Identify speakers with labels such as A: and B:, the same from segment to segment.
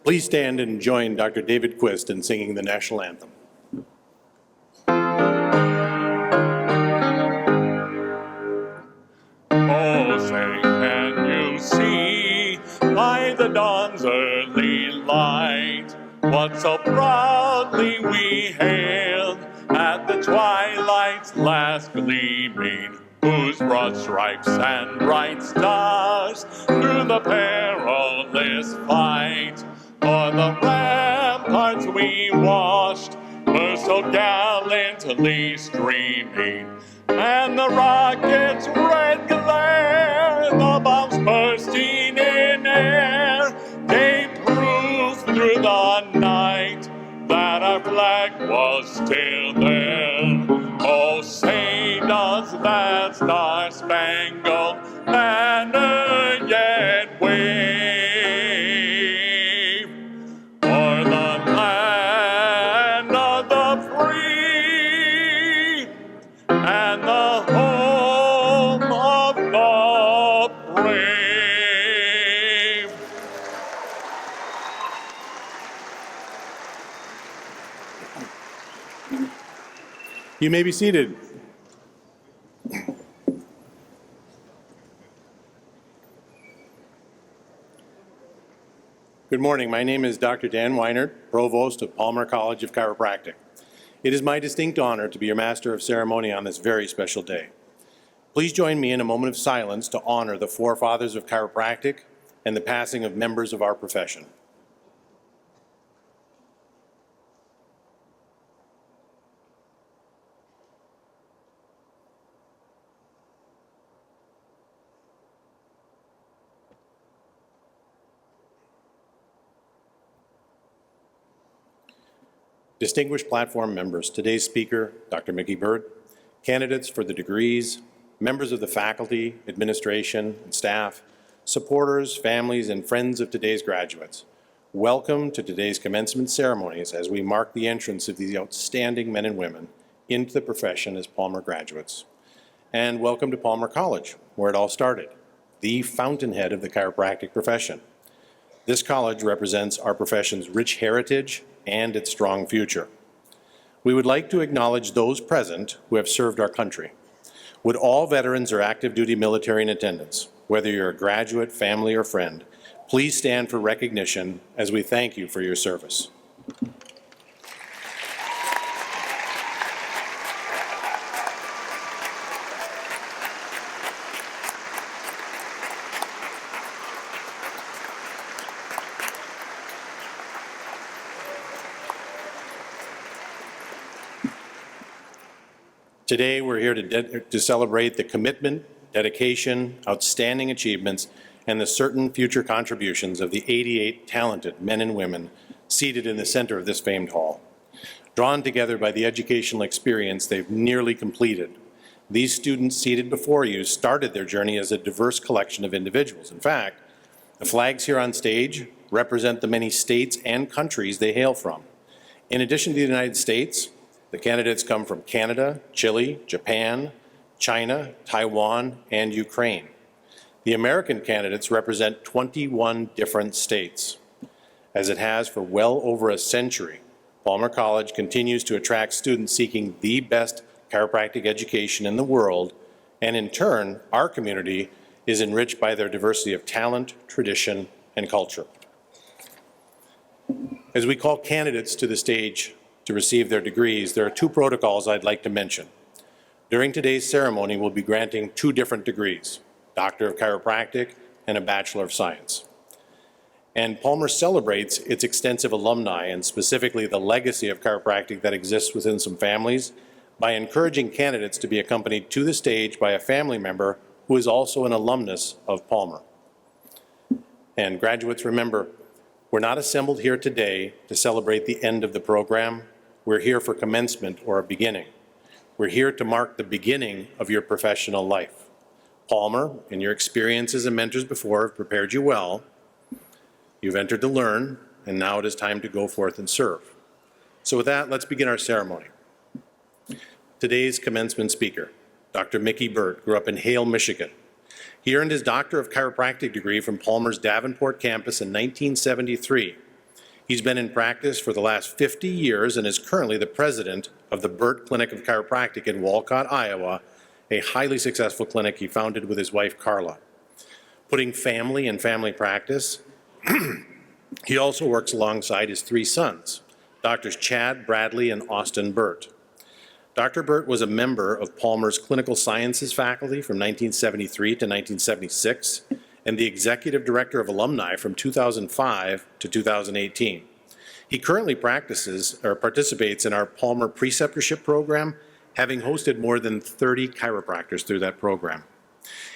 A: Please stand and join Dr. David Quist in singing the national anthem.
B: Oh, say, can you see by the dawn's early light what so proudly we hailed at the twilight's last gleaming, whose broad stripes and bright stars through the perilous fight o'er the ramparts we watched were so gallantly streaming, and the rocket's red glare, the bombs bursting in air, gave proof through the night that our flag was still there. Oh, say does that star-spangled banner yet wave o'er the land of the free and the home of the brave.
A: You may be seated. Good morning. My name is Dr. Dan Weinert, Provost of Palmer College of Chiropractic. It is my distinct honor to be your Master of Ceremony on this very special day. Please join me in a moment of silence to honor the forefathers of chiropractic and the passing of members of our profession. Distinguished platform members, today's speaker, Dr. Mickey Bird, candidates for the degrees, members of the faculty, administration, and staff, supporters, families, and friends of today's graduates. Welcome to today's commencement ceremonies as we mark the entrance of these outstanding men and women into the profession as Palmer graduates. And welcome to Palmer College, where it all started, the fountainhead of the chiropractic profession. This college represents our profession's rich heritage and its strong future. We would like to acknowledge those present who have served our country. Would all veterans or active duty military in attendance, whether you're a graduate, family, or friend, please stand for recognition as we thank you for your service. Today, we're here to celebrate the commitment, dedication, outstanding achievements, and the certain future contributions of the 88 talented men and women seated in the center of this famed hall. Drawn together by the educational experience they've nearly completed, these students seated before you started their journey as a diverse collection of individuals. In fact, the flags here on stage represent the many states and countries they hail from. In addition to the United States, the candidates come from Canada, Chile, Japan, China, Taiwan, and Ukraine. The American candidates represent 21 different states. As it has for well over a century, Palmer College continues to attract students seeking the best chiropractic education in the world, and in turn, our community is enriched by their diversity of talent, tradition, and culture. As we call candidates to the stage to receive their degrees, there are two protocols I'd like to mention. During today's ceremony, we'll be granting two different degrees, Doctor of Chiropractic and a Bachelor of Science. And Palmer celebrates its extensive alumni and specifically the legacy of chiropractic that exists within some families by encouraging candidates to be accompanied to the stage by a family member who is also an alumnus of Palmer. And graduates, remember, we're not assembled here today to celebrate the end of the program. We're here for commencement or a beginning. We're here to mark the beginning of your professional life. Palmer, in your experiences and mentors before, have prepared you well. You've entered to learn, and now it is time to go forth and serve. So with that, let's begin our ceremony. Today's commencement speaker, Dr. Mickey Bird, grew up in Hale, Michigan. He earned his Doctor of Chiropractic degree from Palmer's Davenport campus in 1973. He's been in practice for the last 50 years and is currently the president of the Burt Clinic of Chiropractic in Walcott, Iowa, a highly successful clinic he founded with his wife, Carla. Putting family and family practice, he also works alongside his three sons, Drs. Chad, Bradley, and Austin Burt. Dr. Burt was a member of Palmer's Clinical Sciences faculty from 1973 to 1976 and the executive director of alumni from 2005 to 2018. He currently participates in our Palmer preceptorship program, having hosted more than 30 chiropractors through that program.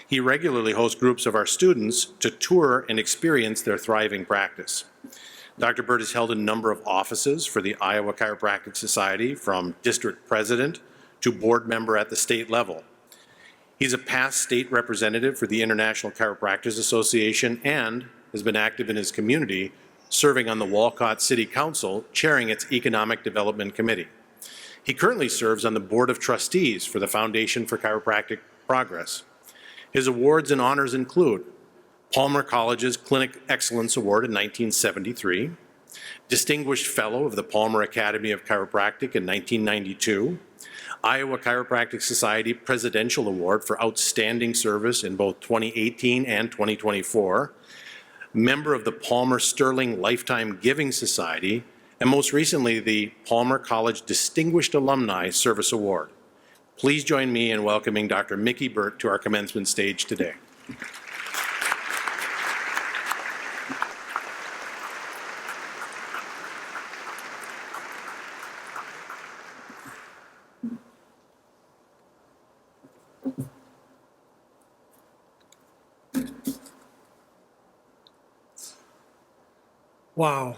A: He regularly hosts groups of our students to tour and experience their thriving practice. Dr. Burt has held a number of offices for the Iowa Chiropractic Society, from district president to board member at the state level. He's a past state representative for the International Chiropractors Association and has been active in his community, serving on the Walcott City Council, chairing its Economic Development Committee. He currently serves on the Board of Trustees for the Foundation for Chiropractic Progress. His awards and honors include Palmer College's Clinic Excellence Award in 1973, Distinguished Fellow of the Palmer Academy of Chiropractic in 1992, Iowa Chiropractic Society Presidential Award for Outstanding Service in both 2018 and 2024, member of the Palmer Sterling Lifetime Giving Society, and most recently the Palmer College Distinguished Alumni Service Award. Please join me in welcoming Dr. Mickey Burt to our commencement stage today.
C: Wow.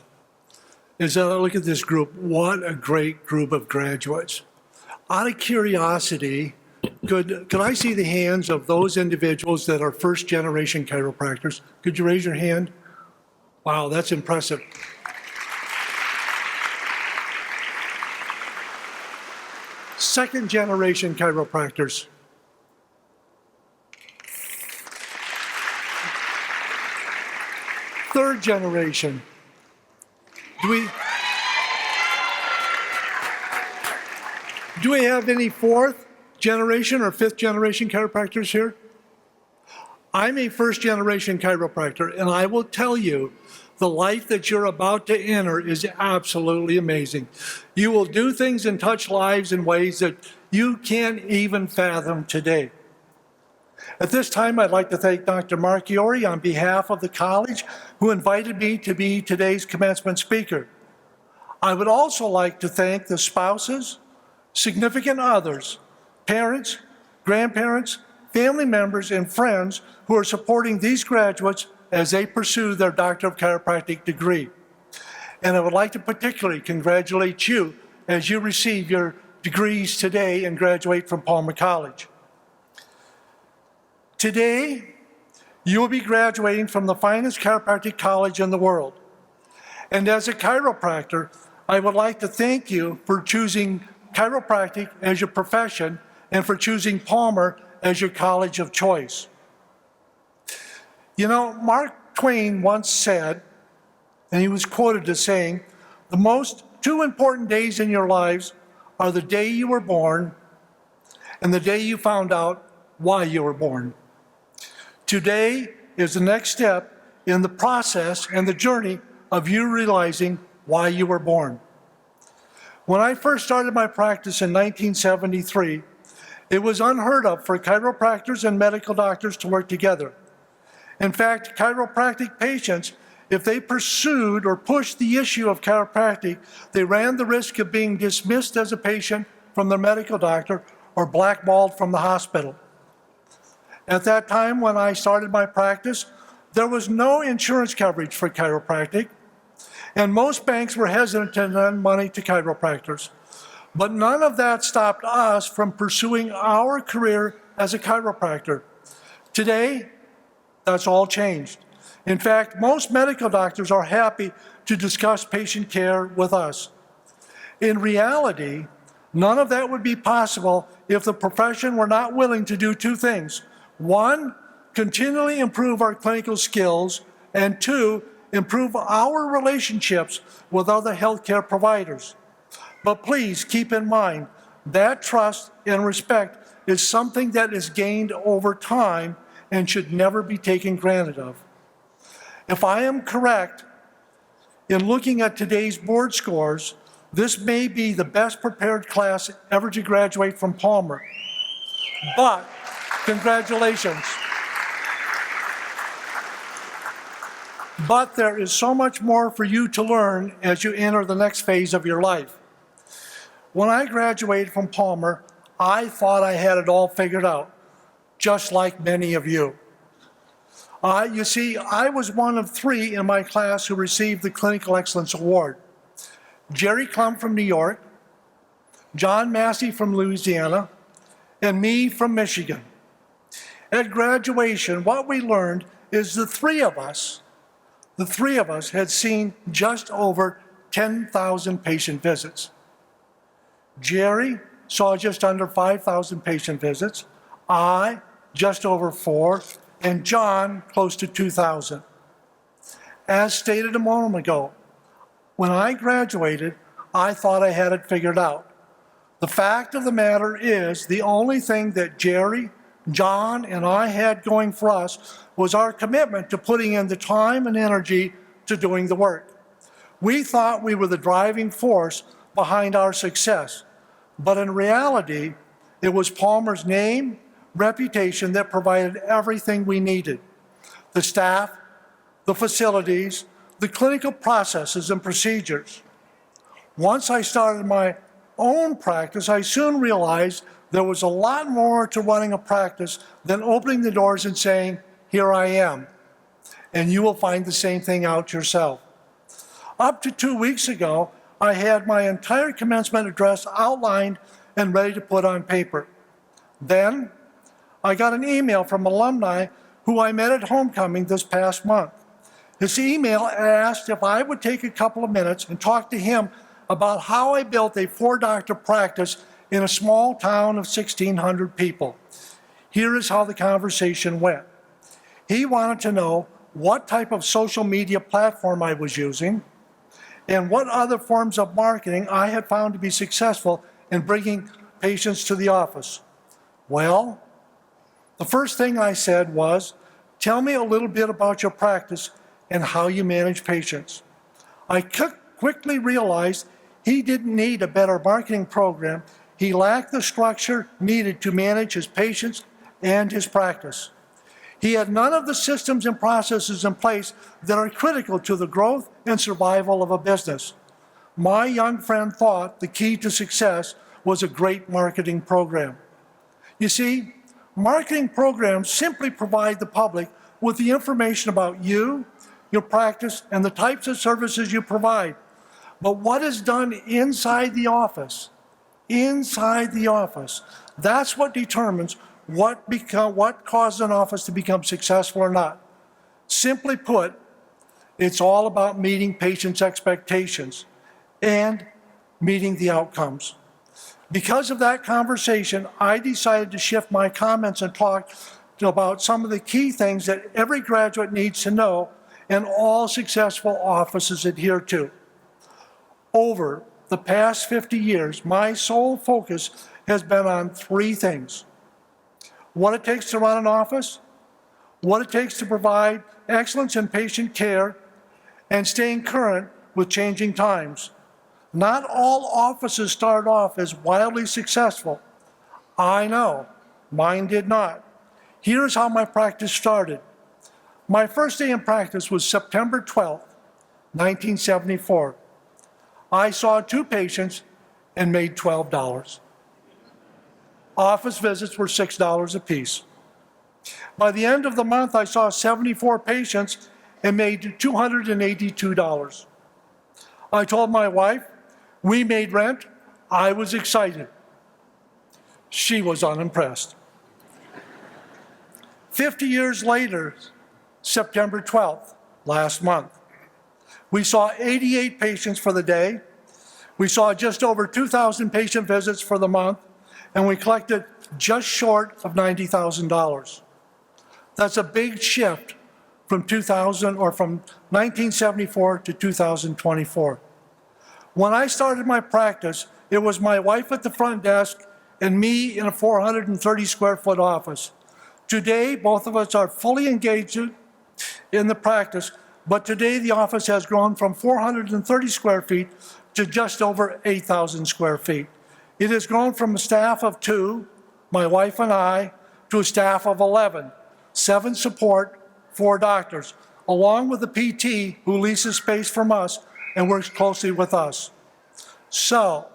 C: As I look at this group, what a great group of graduates. Out of curiosity, could I see the hands of those individuals that are first-generation chiropractors? Could you raise your hand? Wow, that's impressive. Second-generation chiropractors. Third generation. Do we have any fourth generation or fifth generation chiropractors here? I'm a first generation chiropractor, and I will tell you, the life that you're about to enter is absolutely amazing. You will do things and touch lives in ways that you can't even fathom today. At this time, I'd like to thank Dr. Marchiori on behalf of the college, who invited me to be today's commencement speaker. I would also like to thank the spouses, significant others, parents, grandparents, family members, and friends who are supporting these graduates as they pursue their Doctor of Chiropractic degree. And I would like to particularly congratulate you as you receive your degrees today and graduate from Palmer College. Today, you will be graduating from the finest chiropractic college in the world. And as a chiropractor, I would like to thank you for choosing chiropractic as your profession and for choosing Palmer as your college of choice. You know, Mark Twain once said, and he was quoted as saying, the two important days in your lives are the day you were born and the day you found out why you were born. Today is the next step in the process and the journey of you realizing why you were born. When I first started my practice in 1973, it was unheard of for chiropractors and medical doctors to work together. In fact, chiropractic patients, if they pursued or pushed the issue of chiropractic, they ran the risk of being dismissed as a patient from their medical doctor or blackballed from the hospital. At that time, when I started my practice, there was no insurance coverage for chiropractic, and most banks were hesitant to lend money to chiropractors. But none of that stopped us from pursuing our career as a chiropractor. Today, that's all changed. In fact, most medical doctors are happy to discuss patient care with us. In reality, none of that would be possible if the profession were not willing to do two things. One, continually improve our clinical skills, and two, improve our relationships with other healthcare providers. But please keep in mind that trust and respect is something that is gained over time and should never be taken granted of. If I am correct in looking at today's board scores, this may be the best prepared class ever to graduate from Palmer. But congratulations. But there is so much more for you to learn as you enter the next phase of your life. When I graduated from Palmer, I thought I had it all figured out, just like many of you. You see, I was one of 3 in my class who received the Clinical Excellence Award. Jerry Clum from New York, John Massey from Louisiana, and me from Michigan. At graduation, what we learned is the three of us had seen just over 10,000 patient visits. Jerry saw just under 5,000 patient visits, I just over 4, and John close to 2,000. As stated a moment ago, when I graduated, I thought I had it figured out. The fact of the matter is, the only thing that Jerry, John, and I had going for us was our commitment to putting in the time and energy to doing the work. We thought we were the driving force behind our success, but in reality, it was Palmer's name, reputation that provided everything we needed. The staff, the facilities, the clinical processes and procedures. Once I started my own practice, I soon realized there was a lot more to running a practice than opening the doors and saying, "Here I am." And you will find the same thing out yourself. Up to 2 weeks ago, I had my entire commencement address outlined and ready to put on paper. Then, I got an email from alumni who I met at homecoming this past month. This email asked if I would take a couple of minutes and talk to him about how I built a 4-doctor practice in a small town of 1,600 people. Here is how the conversation went. He wanted to know what type of social media platform I was using and what other forms of marketing I had found to be successful in bringing patients to the office. Well, the first thing I said was, "Tell me a little bit about your practice and how you manage patients." I quickly realized he didn't need a better marketing program. He lacked the structure needed to manage his patients and his practice. He had none of the systems and processes in place that are critical to the growth and survival of a business. My young friend thought the key to success was a great marketing program. You see, marketing programs simply provide the public with the information about you, your practice, and the types of services you provide. But what is done inside the office, that's what determines what causes an office to become successful or not. Simply put, it's all about meeting patients' expectations and meeting the outcomes. Because of that conversation, I decided to shift my comments and talk about some of the key things that every graduate needs to know and all successful offices adhere to. Over the past 50 years, my sole focus has been on 3 things: what it takes to run an office, what it takes to provide excellence in patient care, and staying current with changing times. Not all offices start off as wildly successful. I know, mine did not. Here's how my practice started. My first day in practice was September 12th, 1974. I saw 2 patients and made $12. Office visits were $6 apiece. By the end of the month, I saw 74 patients and made $282. I told my wife, we made rent. I was excited. She was unimpressed. 50 years later, September 12th, last month, we saw 88 patients for the day. We saw just over 2,000 patient visits for the month, and we collected just short of $90,000. That's a big shift from 2000 or from 1974 to 2024. When I started my practice, it was my wife at the front desk and me in a 430 square foot office. Today, both of us are fully engaged in the practice, but today the office has grown from 430 square feet to just over 8,000 square feet. It has grown from a staff of 2, my wife and I, to a staff of 11, 7 support, 4 doctors, along with the PT who leases space from us and works closely with us. So,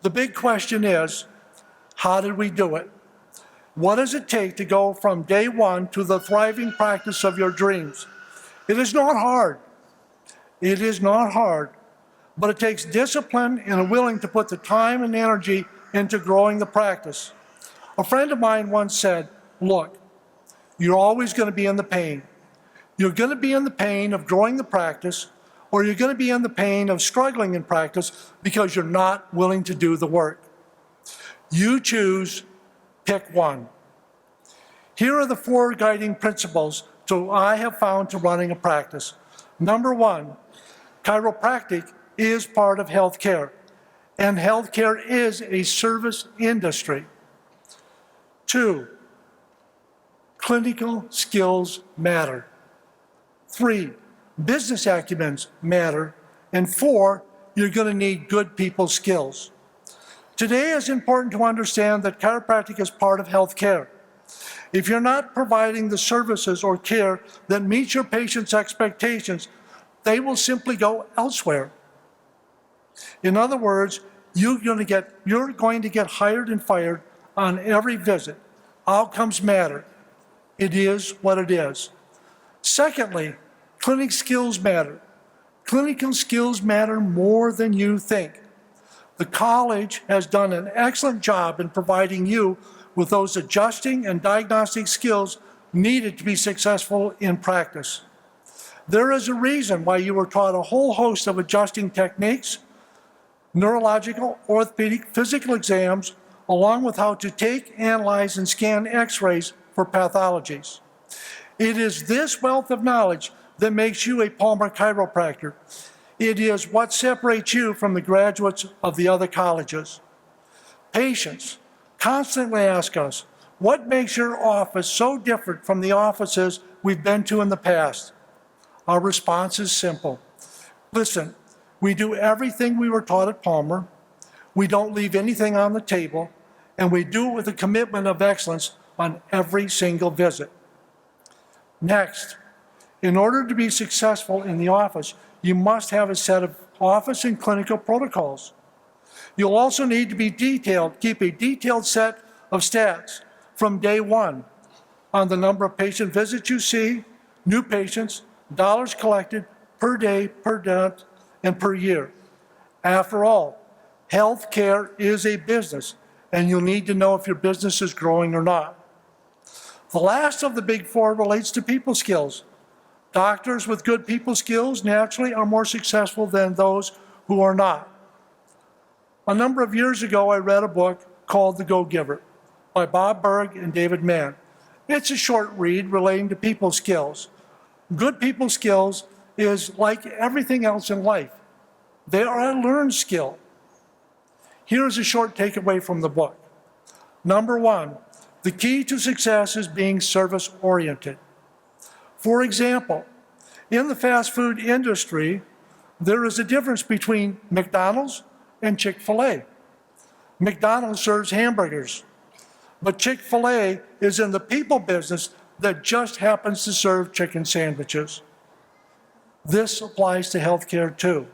C: the big question is, how did we do it? What does it take to go from day one to the thriving practice of your dreams? It is not hard. It is not hard, but it takes discipline and a willing to put the time and energy into growing the practice. A friend of mine once said, look, you're always going to be in the pain. You're going to be in the pain of growing the practice, or you're going to be in the pain of struggling in practice because you're not willing to do the work. You choose, pick one. Here are the 4 guiding principles I have found to running a practice. Number 1, chiropractic is part of healthcare, and healthcare is a service industry. 2, clinical skills matter. 3, business acumens matter. And 4, you're going to need good people skills. Today it's important to understand that chiropractic is part of healthcare. If you're not providing the services or care that meets your patient's expectations, they will simply go elsewhere. In other words, you're going to get hired and fired on every visit. Outcomes matter. It is what it is. Secondly, clinic skills matter. Clinical skills matter more than you think. The college has done an excellent job in providing you with those adjusting and diagnostic skills needed to be successful in practice. There is a reason why you were taught a whole host of adjusting techniques, neurological, orthopedic, physical exams, along with how to take, analyze, and scan x-rays for pathologies. It is this wealth of knowledge that makes you a Palmer chiropractor. It is what separates you from the graduates of the other colleges. Patients constantly ask us, what makes your office so different from the offices we've been to in the past? Our response is simple. Listen, we do everything we were taught at Palmer. We don't leave anything on the table, and we do it with a commitment of excellence on every single visit. Next, in order to be successful in the office, you must have a set of office and clinical protocols. You'll also need to be keep a detailed set of stats from day one on the number of patient visits you see, new patients, dollars collected per day, per month, and per year. After all, healthcare is a business, and you'll need to know if your business is growing or not. The last of the big 4 relates to people skills. Doctors with good people skills naturally are more successful than those who are not. A number of years ago, I read a book called The Go-Giver by Bob Berg and David Mann. It's a short read relating to people skills. Good people skills is like everything else in life. They are a learned skill. Here's a short takeaway from the book. Number 1, the key to success is being service-oriented. For example, in the fast food industry, there is a difference between McDonald's and Chick-fil-A. McDonald's serves hamburgers, but Chick-fil-A is in the people business that just happens to serve chicken sandwiches. This applies to healthcare too.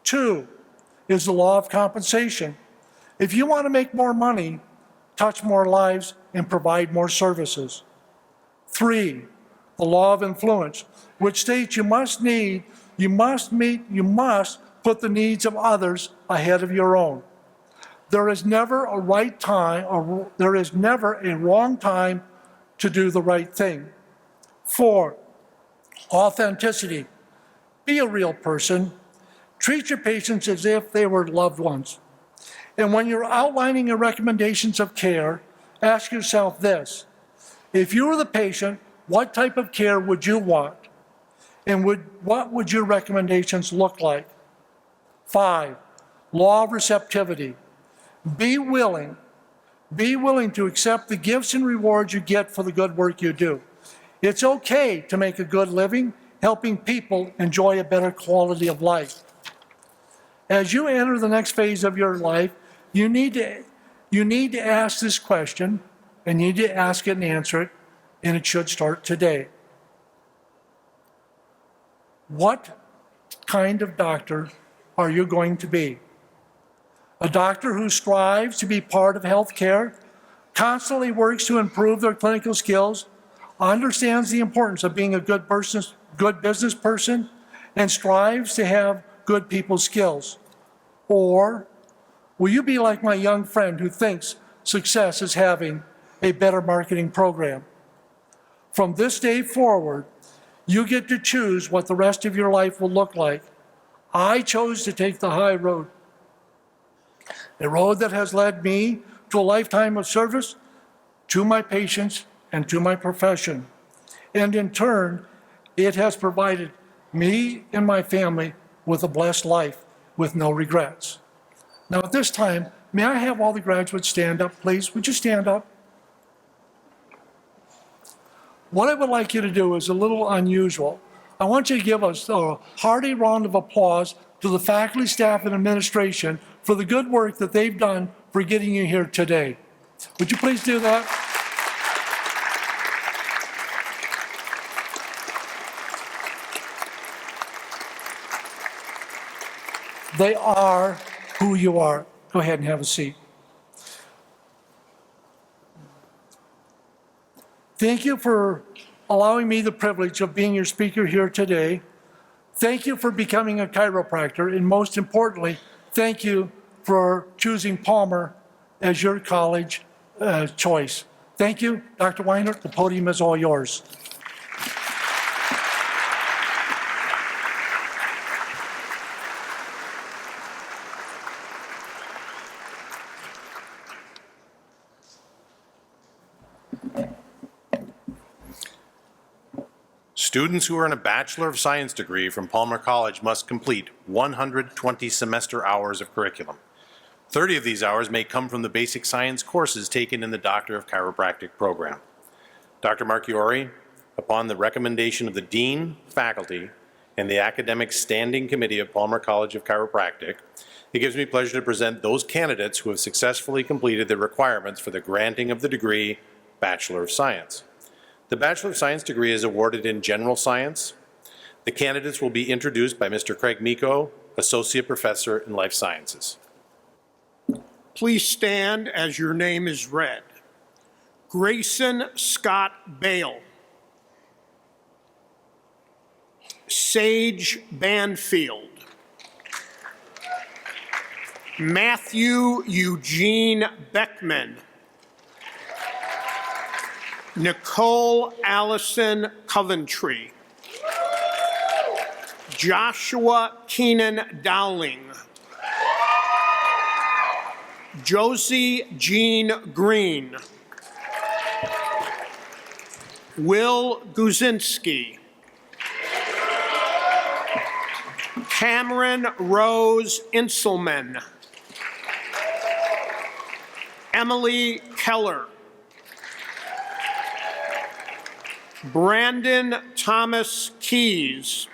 C: 2 is the law of compensation. If you want to make more money, touch more lives, and provide more services. 3, the law of influence, which states you must put the needs of others ahead of your own. There is never a right time, or there is never a wrong time to do the right thing. 4, authenticity. Be a real person. Treat your patients as if they were loved ones. And when you're outlining your recommendations of care, ask yourself this: if you were the patient, what type of care would you want? And what would your recommendations look like? 5, law of receptivity. Be willing to accept the gifts and rewards you get for the good work you do. It's okay to make a good living, helping people enjoy a better quality of life. As you enter the next phase of your life, you need to ask this question, and you need to ask it and answer it, and it should start today. What kind of doctor are you going to be? A doctor who strives to be part of healthcare, constantly works to improve their clinical skills, understands the importance of being a good business person, and strives to have good people skills? Or will you be like my young friend who thinks success is having a better marketing program? From this day forward, you get to choose what the rest of your life will look like. I chose to take the high road, a road that has led me to a lifetime of service to my patients and to my profession. And in turn, it has provided me and my family with a blessed life with no regrets. Now at this time, may I have all the graduates stand up, please? Would you stand up? What I would like you to do is a little unusual. I want you to give us a hearty round of applause to the faculty, staff, and administration for the good work that they've done for getting you here today. Would you please do that? They are who you are. Go ahead and have a seat. Thank you for allowing me the privilege of being your speaker here today. Thank you for becoming a chiropractor, and most importantly, thank you for choosing Palmer as your college choice. Thank you. Dr. Weiner, the podium is all yours.
A: Students who earn a Bachelor of Science degree from Palmer College must complete 120 semester hours of curriculum. 30 of these hours may come from the basic science courses taken in the Doctor of Chiropractic program. Dr. Marchiori, upon the recommendation of the Dean, faculty, and the Academic Standing Committee of Palmer College of Chiropractic, it gives me pleasure to present those candidates who have successfully completed the requirements for the granting of the degree Bachelor of Science. The Bachelor of Science degree is awarded in General Science. The candidates will be introduced by Mr. Craig Miko, Associate Professor in Life Sciences.
D: Please stand as your name is read. Grayson Scott Bale. Sage Banfield. Matthew Eugene Beckman. Nicole Allison Coventry. Joshua Keenan Dowling. Josie Jean Green. Will Guzinski. Cameron Rose Inselman. Emily Keller. Brandon Thomas Keys.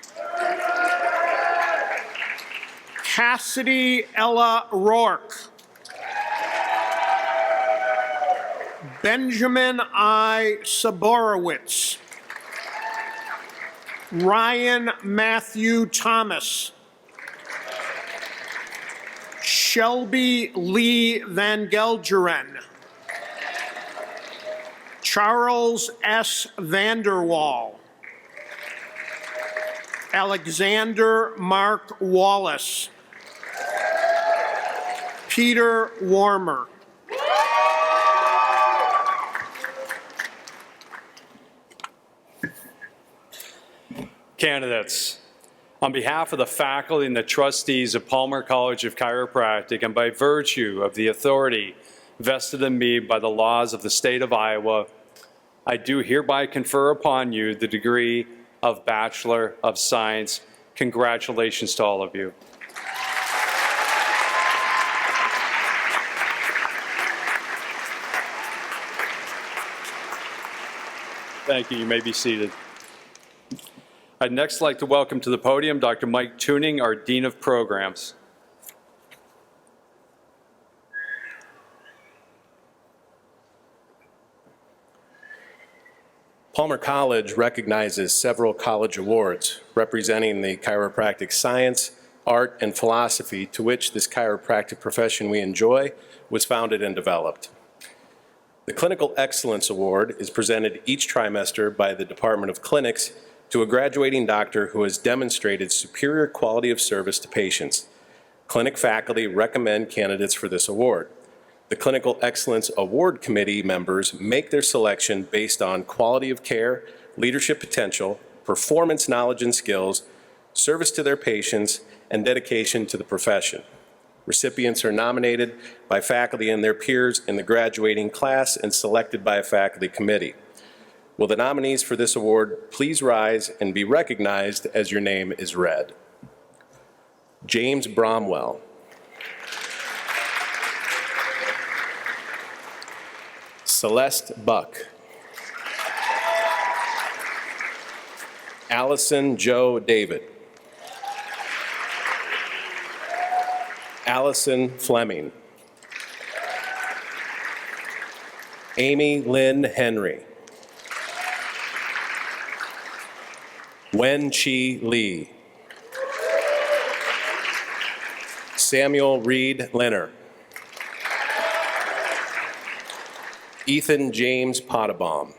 D: Cassidy Ella Rourke. Benjamin I. Saborowitz. Ryan Matthew Thomas. Shelby Lee Van Gelderen. Charles S. Vanderwall. Alexander Mark Wallace. Peter Warmer.
E: Candidates, on behalf of the faculty and the trustees of Palmer College of Chiropractic, and by virtue of the authority vested in me by the laws of the state of Iowa, I do hereby confer upon you the degree of Bachelor of Science. Congratulations to all of you. Thank you. You may be seated. I'd next like to welcome to the podium Dr. Mike Tuning, our Dean of Programs.
A: Palmer College recognizes several college awards representing the chiropractic science, art, and philosophy to which this chiropractic profession we enjoy was founded and developed. The Clinical Excellence Award is presented each trimester by the Department of Clinics to a graduating doctor who has demonstrated superior quality of service to patients. Clinic faculty recommend candidates for this award. The Clinical Excellence Award Committee members make their selection based on quality of care, leadership potential, performance knowledge and skills, service to their patients, and dedication to the profession. Recipients are nominated by faculty and their peers in the graduating class and selected by a faculty committee. Will the nominees for this award please rise and be recognized as your name is read? James Bromwell. Celeste Buck. Allison Joe David. Allison Fleming. Amy Lynn Henry. Wen-Chi Lee. Samuel Reed Leonard. Ethan James Pottabaum.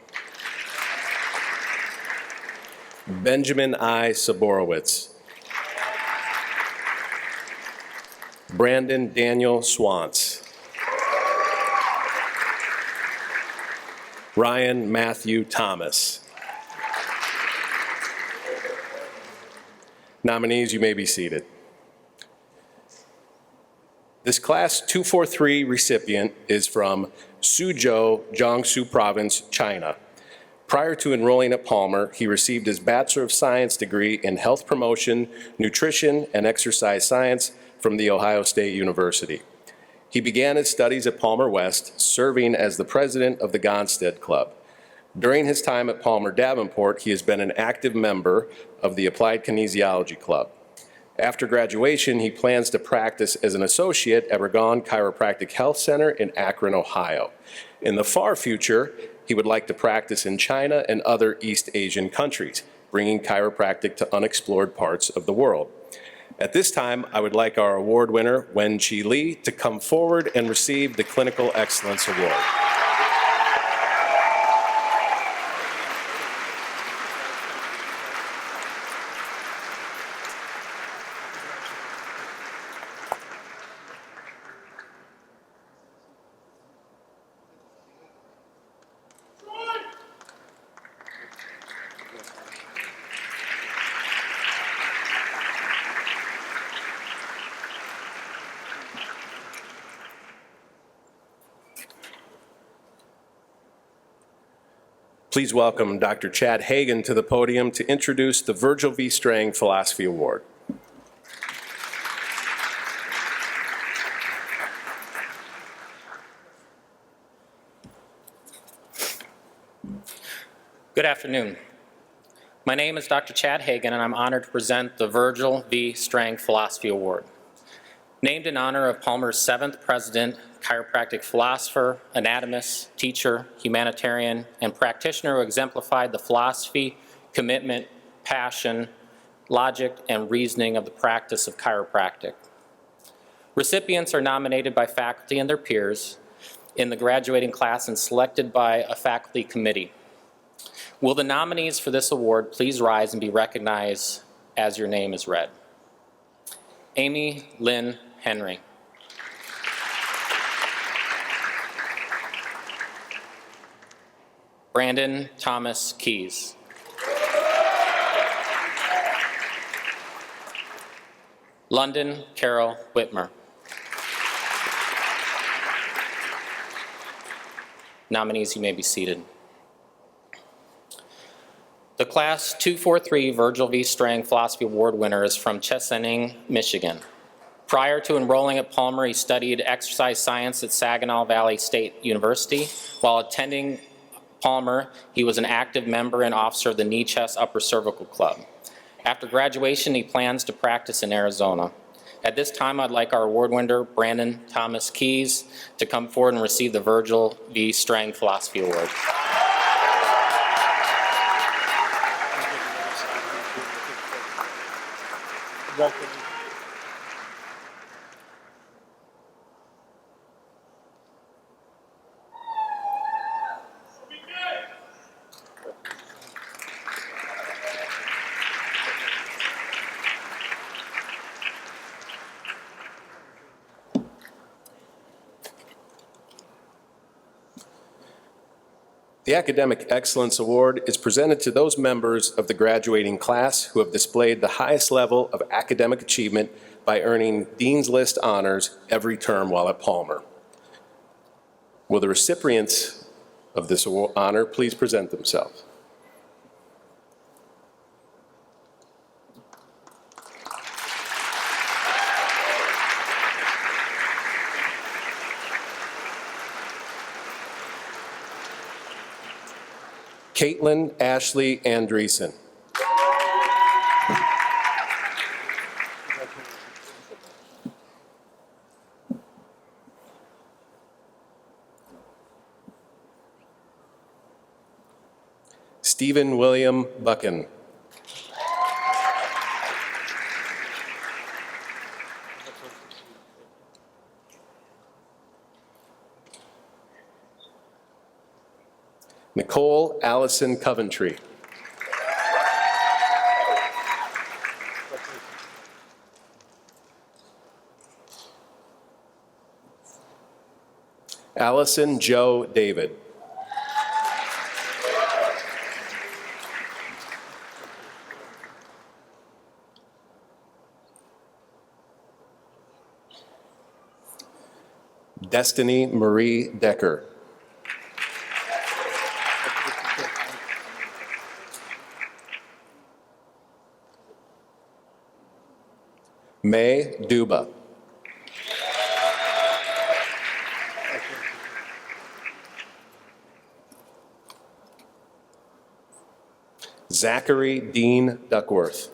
A: Benjamin I. Saborowitz. Brandon Daniel Swantz. Ryan Matthew Thomas. Nominees, you may be seated. This Class 243 recipient is from Suzhou, Jiangsu Province, China. Prior to enrolling at Palmer, he received his Bachelor of Science degree in Health Promotion, Nutrition, and Exercise Science from The Ohio State University. He began his studies at Palmer West, serving as the president of the Gonstead Club. During his time at Palmer Davenport, he has been an active member of the Applied Kinesiology Club. After graduation, he plans to practice as an associate at Ragon Chiropractic Health Center in Akron, Ohio. In the far future, he would like to practice in China and other East Asian countries, bringing chiropractic to unexplored parts of the world. At this time, I would like our award winner, Wen-Chi Lee, to come forward and receive the Clinical Excellence Award. Please welcome Dr. Chad Hagan to the podium to introduce the Virgil V. Strang Philosophy Award.
F: Good afternoon. My name is Dr. Chad Hagan, and I'm honored to present the Virgil V. Strang Philosophy Award. Named in honor of Palmer's 7th president, chiropractic philosopher, anatomist, teacher, humanitarian, and practitioner who exemplified the philosophy, commitment, passion, logic, and reasoning of the practice of chiropractic. Recipients are nominated by faculty and their peers in the graduating class and selected by a faculty committee. Will the nominees for this award please rise and be recognized as your name is read? Amy Lynn Henry. Brandon Thomas Keys. London Carol Whitmer. Nominees, you may be seated. The Class 243 Virgil V. Strang Philosophy Award winner is from Chesaning, Michigan. Prior to enrolling at Palmer, he studied exercise science at Saginaw Valley State University. While attending Palmer, he was an active member and officer of the Knee Chest Upper Cervical Club. After graduation, he plans to practice in Arizona. At this time, I'd like our award winner, Brandon Thomas Keys, to come forward and receive the Virgil V. Strang Philosophy Award.
G: The Academic Excellence Award is presented to those members of the graduating class who have displayed the highest level of academic achievement by earning Dean's List honors every term while at Palmer. Will the recipients of this honor please present themselves? Caitlin Ashley Andreessen. Stephen William Buchan. Nicole Allison Coventry. Allison Joe David. Destiny Marie Decker. May Duba. Zachary Dean Duckworth.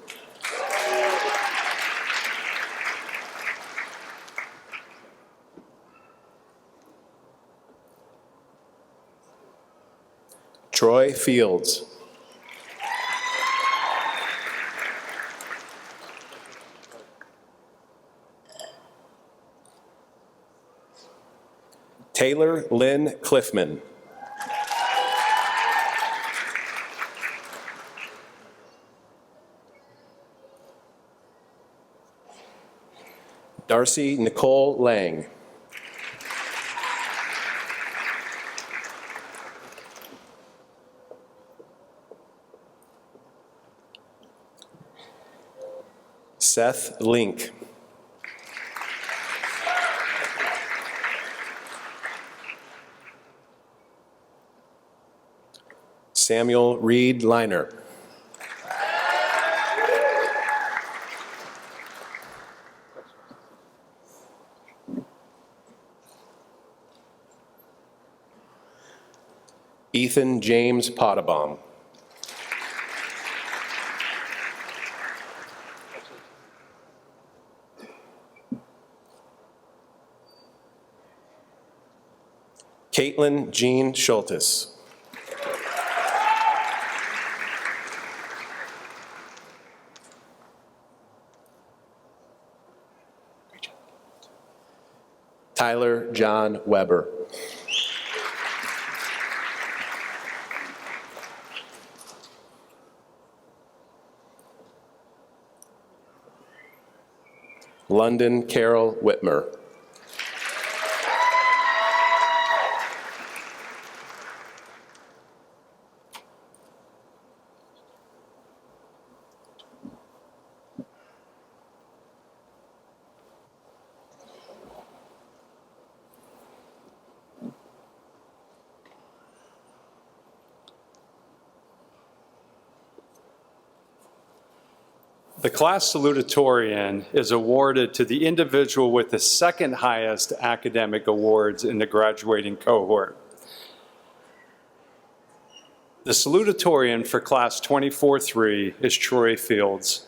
G: Troy Fields. Taylor Lynn Cliffman. Darcy Nicole Lang. Seth Link. Samuel Reed Liner. Ethan James Potabom. Caitlin Jean Schultes. Tyler John Weber. London Carol Whitmer.
E: The class salutatorian is awarded to the individual with the second highest academic awards in the graduating cohort. The salutatorian for class 24-3 is Troy Fields.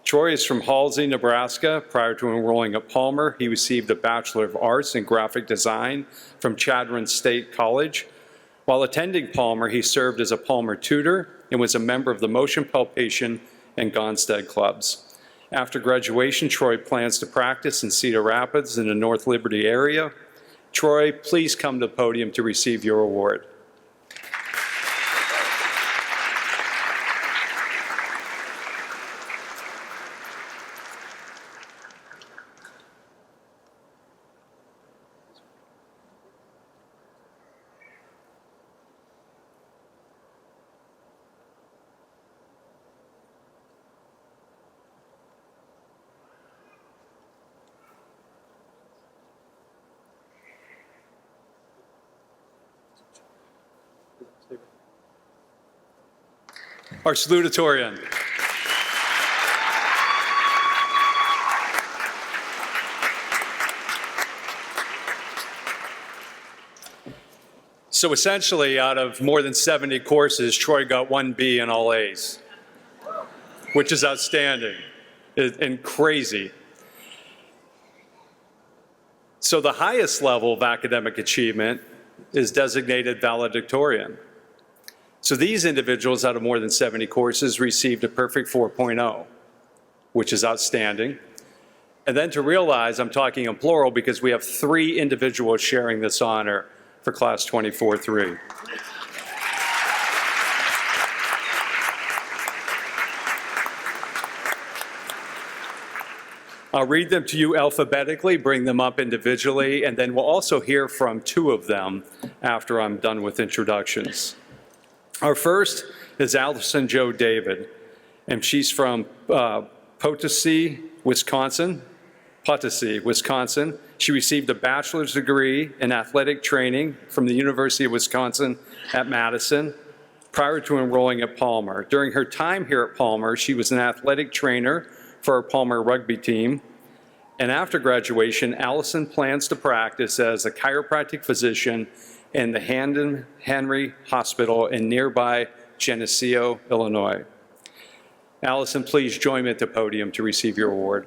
E: Troy is from Halsey, Nebraska. Prior to enrolling at Palmer, he received a Bachelor of Arts in Graphic Design from Chadron State College. While attending Palmer, he served as a Palmer tutor and was a member of the Motion Palpation and Gonstead clubs. After graduation, Troy plans to practice in Cedar Rapids in the North Liberty area. Troy, please come to the podium to receive your award. Our salutatorian. So essentially, out of more than 70 courses, Troy got 1 B and all A's, which is outstanding and crazy. So the highest level of academic achievement is designated valedictorian. So these individuals out of more than 70 courses received a perfect 4.0, which is outstanding. And then to realize I'm talking in plural because we have 3 individuals sharing this honor for class 24-3. I'll read them to you alphabetically, bring them up individually, and then we'll also hear from 2 of them after I'm done with introductions. Our first is Allison Jo David, and she's from Potosi, Wisconsin. She received a bachelor's degree in athletic training from the University of Wisconsin at Madison prior to enrolling at Palmer. During her time here at Palmer, she was an athletic trainer for our Palmer rugby team. And after graduation, Allison plans to practice as a chiropractic physician in the Handon Henry Hospital in nearby Geneseo, Illinois. Allison, please join me at the podium to receive your award.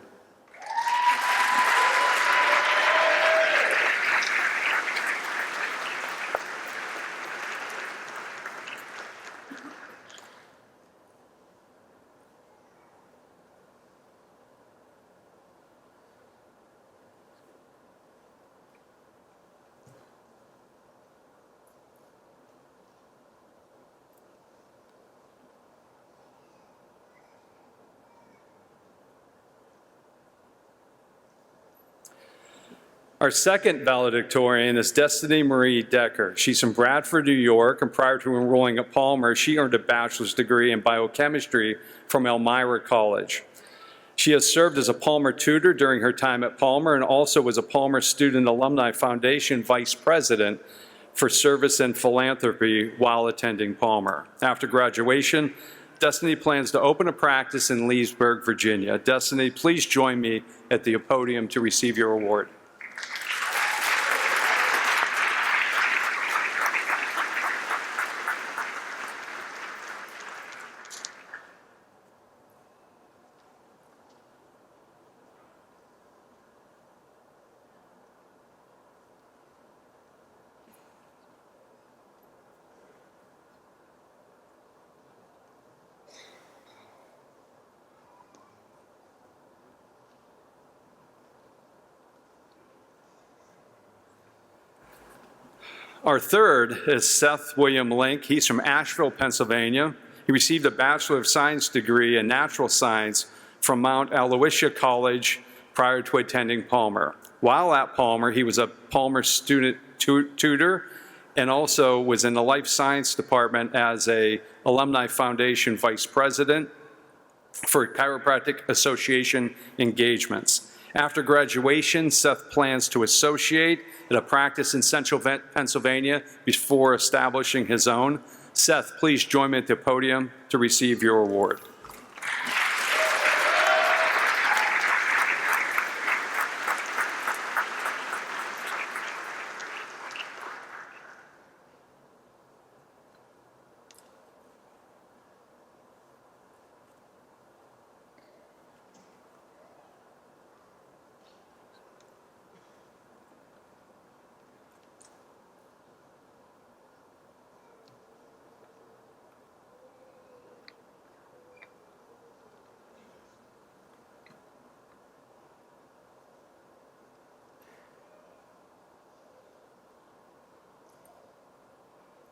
E: Our second valedictorian is Destiny Marie Decker. She's from Bradford, New York, and prior to enrolling at Palmer, she earned a bachelor's degree in biochemistry from Elmira College. She has served as a Palmer tutor during her time at Palmer and also was a Palmer Student Alumni Foundation Vice President for Service and Philanthropy while attending Palmer. After graduation, Destiny plans to open a practice in Leesburg, Virginia. Destiny, please join me at the podium to receive your award. Our third is Seth William Link. He's from Asheville, Pennsylvania. He received a Bachelor of Science degree in Natural Science from Mount Aloysia College prior to attending Palmer. While at Palmer, he was a Palmer student tutor and also was in the Life Science Department as a Alumni Foundation Vice President for Chiropractic Association engagements. After graduation, Seth plans to associate at a practice in central Pennsylvania before establishing his own. Seth, please join me at the podium to receive your award.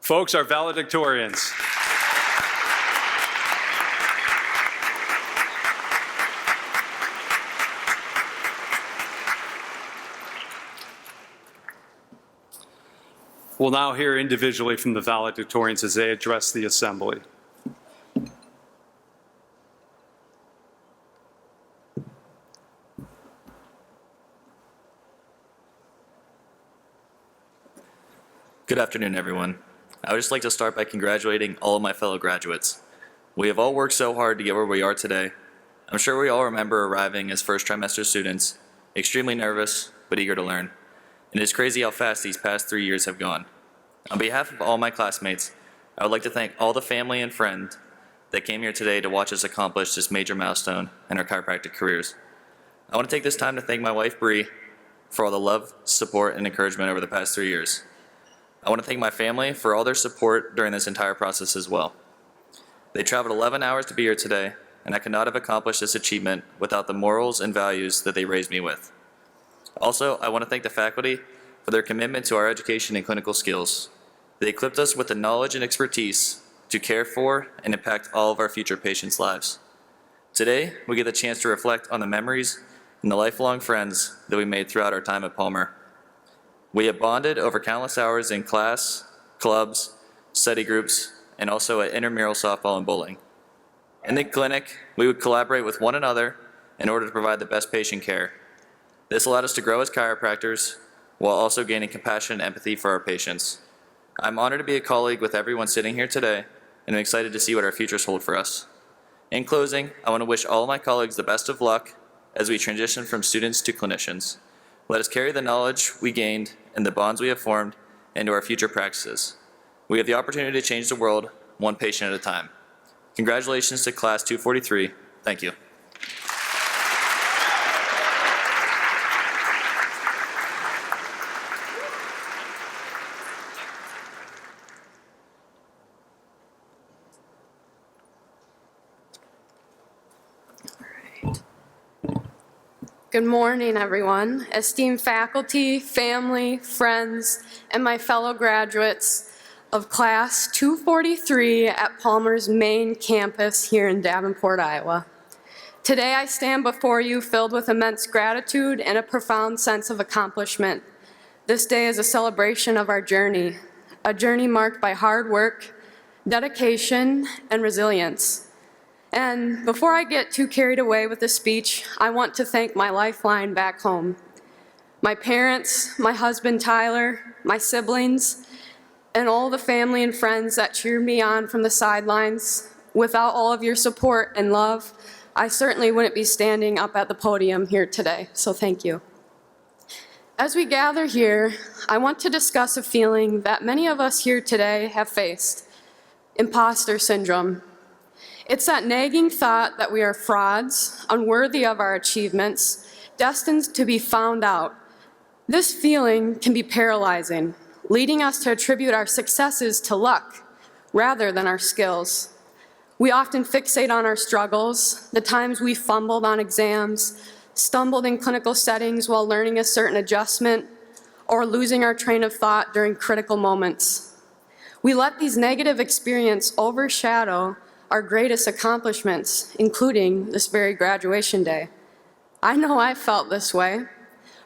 E: Folks, our valedictorians. We'll now hear individually from the valedictorians as they address the assembly.
H: Good afternoon, everyone. I would just like to start by congratulating all of my fellow graduates. We have all worked so hard to get where we are today. I'm sure we all remember arriving as first trimester students, extremely nervous, but eager to learn. And it is crazy how fast these past 3 years have gone. On behalf of all my classmates, I would like to thank all the family and friends that came here today to watch us accomplish this major milestone in our chiropractic careers. I want to take this time to thank my wife, Bree, for all the love, support, and encouragement over the past 3 years. I want to thank my family for all their support during this entire process as well. They traveled 11 hours to be here today, and I could not have accomplished this achievement without the morals and values that they raised me with. Also, I want to thank the faculty for their commitment to our education and clinical skills. They equipped us with the knowledge and expertise to care for and impact all of our future patients' lives. Today, we get the chance to reflect on the memories and the lifelong friends that we made throughout our time at Palmer. We have bonded over countless hours in class, clubs, study groups, and also at intramural softball and bowling. In the clinic, we would collaborate with one another in order to provide the best patient care. This allowed us to grow as chiropractors while also gaining compassion and empathy for our patients. I'm honored to be a colleague with everyone sitting here today, and I'm excited to see what our futures hold for us. In closing, I want to wish all of my colleagues the best of luck as we transition from students to clinicians. Let us carry the knowledge we gained and the bonds we have formed into our future practices. We have the opportunity to change the world one patient at a time. Congratulations to Class 243. Thank you.
I: Good morning, everyone. Esteemed faculty, family, friends, and my fellow graduates of Class 243 at Palmer's main campus here in Davenport, Iowa. Today I stand before you filled with immense gratitude and a profound sense of accomplishment. This day is a celebration of our journey, a journey marked by hard work, dedication, and resilience. And before I get too carried away with the speech, I want to thank my lifeline back home. My parents, my husband Tyler, my siblings, and all the family and friends that cheer me on from the sidelines. Without all of your support and love, I certainly wouldn't be standing up at the podium here today, so thank you. As we gather here, I want to discuss a feeling that many of us here today have faced: imposter syndrome. It's that nagging thought that we are frauds, unworthy of our achievements, destined to be found out. This feeling can be paralyzing, leading us to attribute our successes to luck rather than our skills. We often fixate on our struggles, the times we fumbled on exams, stumbled in clinical settings while learning a certain adjustment, or losing our train of thought during critical moments. We let these negative experiences overshadow our greatest accomplishments, including this very graduation day. I know I felt this way.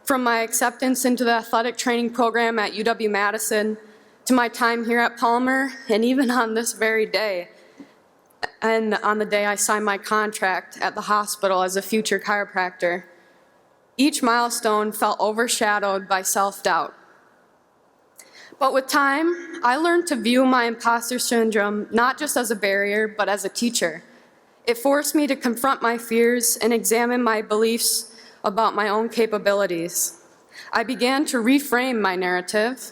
I: From my acceptance into the athletic training program at UW-Madison, to my time here at Palmer, and even on this very day, and on the day I signed my contract at the hospital as a future chiropractor, each milestone felt overshadowed by self-doubt. But with time, I learned to view my imposter syndrome not just as a barrier, but as a teacher. It forced me to confront my fears and examine my beliefs about my own capabilities. I began to reframe my narrative.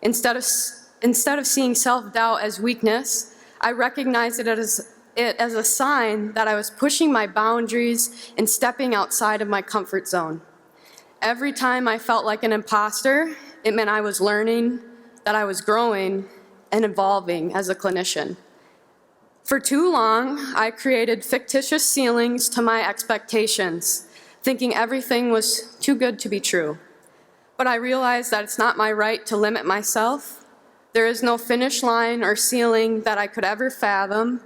I: Instead of seeing self-doubt as weakness, I recognized it as a sign that I was pushing my boundaries and stepping outside of my comfort zone. Every time I felt like an imposter, it meant I was learning, that I was growing and evolving as a clinician. For too long, I created fictitious ceilings to my expectations, thinking everything was too good to be true. But I realized that it's not my right to limit myself, There is no finish line or ceiling that I could ever fathom.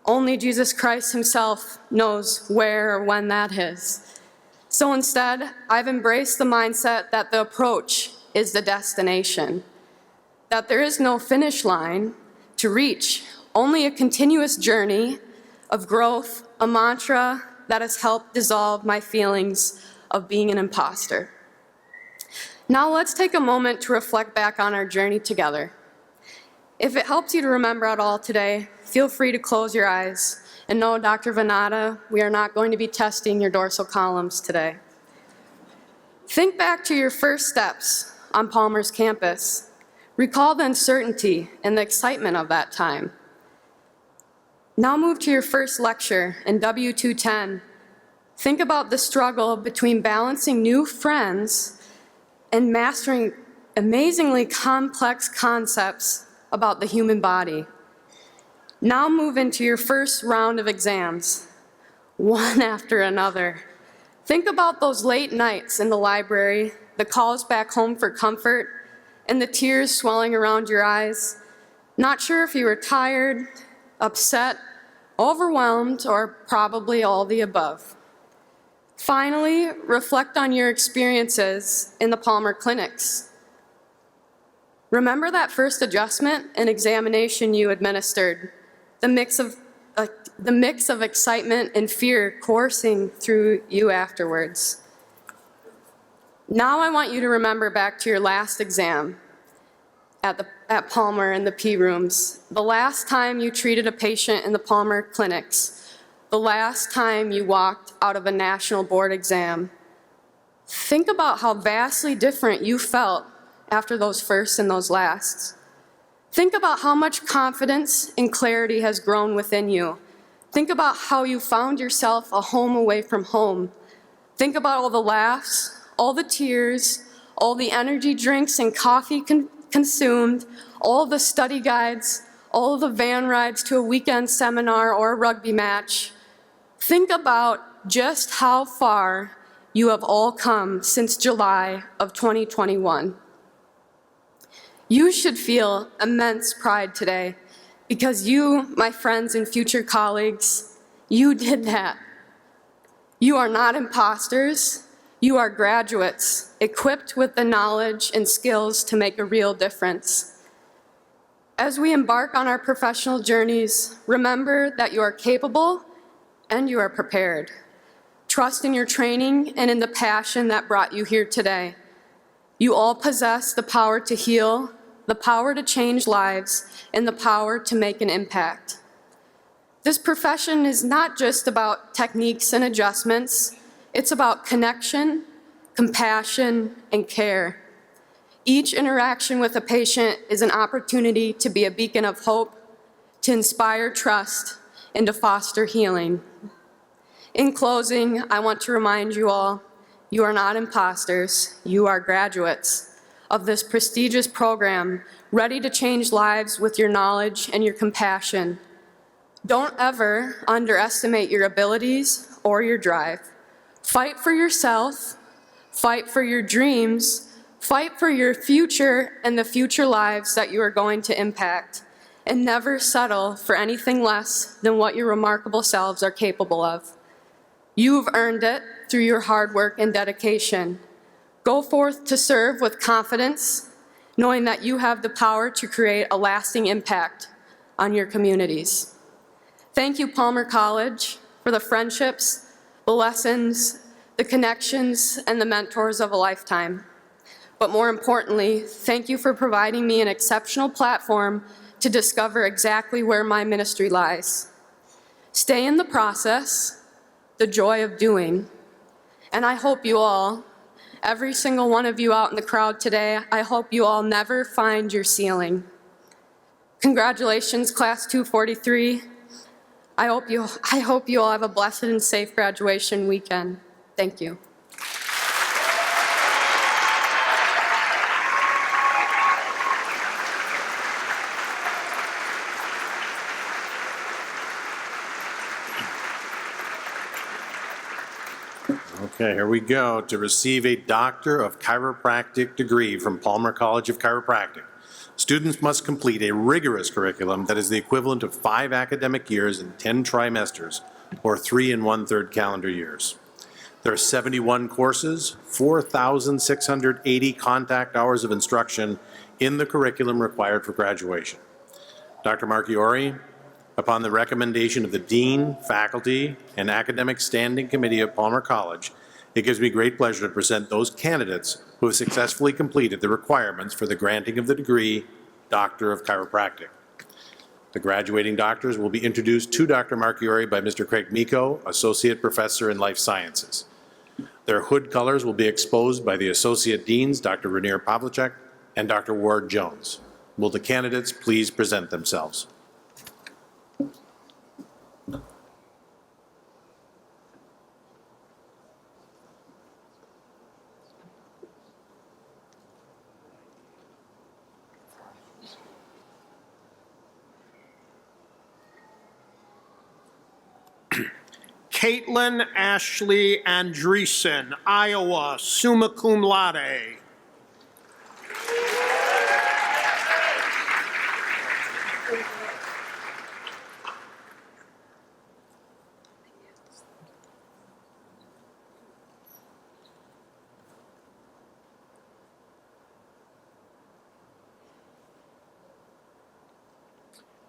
I: Only Jesus Christ himself knows where or when that is. So instead, I've embraced the mindset that the approach is the destination, that there is no finish line to reach, only a continuous journey of growth, a mantra that has helped dissolve my feelings of being an imposter. Now let's take a moment to reflect back on our journey together. If it helps you to remember at all today, feel free to close your eyes. And no, Dr. Venata, we are not going to be testing your dorsal columns today. Think back to your first steps on Palmer's campus. Recall the uncertainty and the excitement of that time. Now move to your first lecture in W210. Think about the struggle between balancing new friends and mastering amazingly complex concepts about the human body. Now move into your first round of exams, one after another. Think about those late nights in the library, the calls back home for comfort, and the tears swelling around your eyes. Not sure if you were tired, upset, overwhelmed, or probably all the above. Finally, reflect on your experiences in the Palmer clinics. Remember that first adjustment and examination you administered, the mix of excitement and fear coursing through you afterwards. Now I want you to remember back to your last exam at Palmer in the P rooms, the last time you treated a patient in the Palmer clinics, the last time you walked out of a national board exam. Think about how vastly different you felt after those firsts and those lasts. Think about how much confidence and clarity has grown within you. Think about how you found yourself a home away from home. Think about all the laughs, all the tears, all the energy drinks and coffee consumed, all the study guides, all the van rides to a weekend seminar or a rugby match. Think about just how far you have all come since July of 2021. You should feel immense pride today because you, my friends and future colleagues, you did that. You are not imposters. You are graduates equipped with the knowledge and skills to make a real difference. As we embark on our professional journeys, remember that you are capable and you are prepared. Trust in your training and in the passion that brought you here today. You all possess the power to heal, the power to change lives, and the power to make an impact. This profession is not just about techniques and adjustments, it's about connection, compassion, and care. Each interaction with a patient is an opportunity to be a beacon of hope, to inspire trust, and to foster healing. In closing, I want to remind you all, you are not imposters, you are graduates of this prestigious program, ready to change lives with your knowledge and your compassion. Don't ever underestimate your abilities or your drive. Fight for yourself, fight for your dreams, fight for your future and the future lives that you are going to impact, and never settle for anything less than what your remarkable selves are capable of. You've earned it through your hard work and dedication. Go forth to serve with confidence, knowing that you have the power to create a lasting impact on your communities. Thank you, Palmer College, for the friendships, the lessons, the connections, and the mentors of a lifetime. But more importantly, thank you for providing me an exceptional platform to discover exactly where my ministry lies. Stay in the process, the joy of doing, and I hope you all, every single one of you out in the crowd today, I hope you all never find your ceiling. Congratulations, Class 243. I hope you all have a blessed and safe graduation weekend. Thank you.
A: Okay, here we go. To receive a Doctor of Chiropractic degree from Palmer College of Chiropractic, Students must complete a rigorous curriculum that is the equivalent of 5 academic years and 10 trimesters, or 3 1/3 calendar years. There are 71 courses, 4,680 contact hours of instruction in the curriculum required for graduation. Dr. Marchiori, upon the recommendation of the Dean, Faculty, and Academic Standing Committee of Palmer College, it gives me great pleasure to present those candidates who have successfully completed the requirements for the granting of the degree Doctor of Chiropractic. The graduating doctors will be introduced to Dr. Marchiori by Mr. Craig Miko, Associate Professor in Life Sciences. Their hood colors will be exposed by the Associate Deans, Dr. Rainier Pavlicek and Dr. Ward Jones. Will the candidates please present themselves?
D: Caitlin Ashley Andreessen, Iowa, summa cum laude.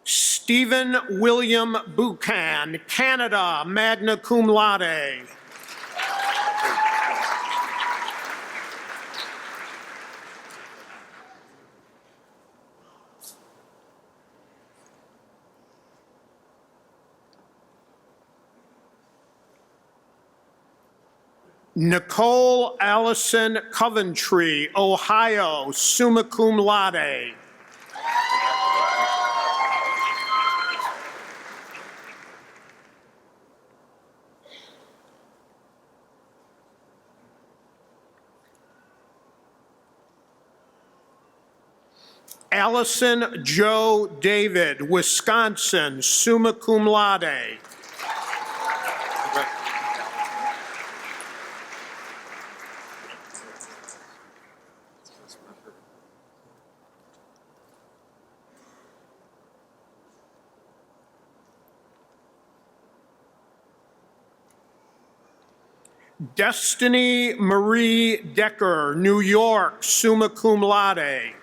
D: Stephen William Buchan, Canada, magna cum laude. Nicole Allison Coventry, Ohio, summa cum laude. Allison Joe David, Wisconsin, summa cum laude. Destiny Marie Decker, New York, summa cum laude.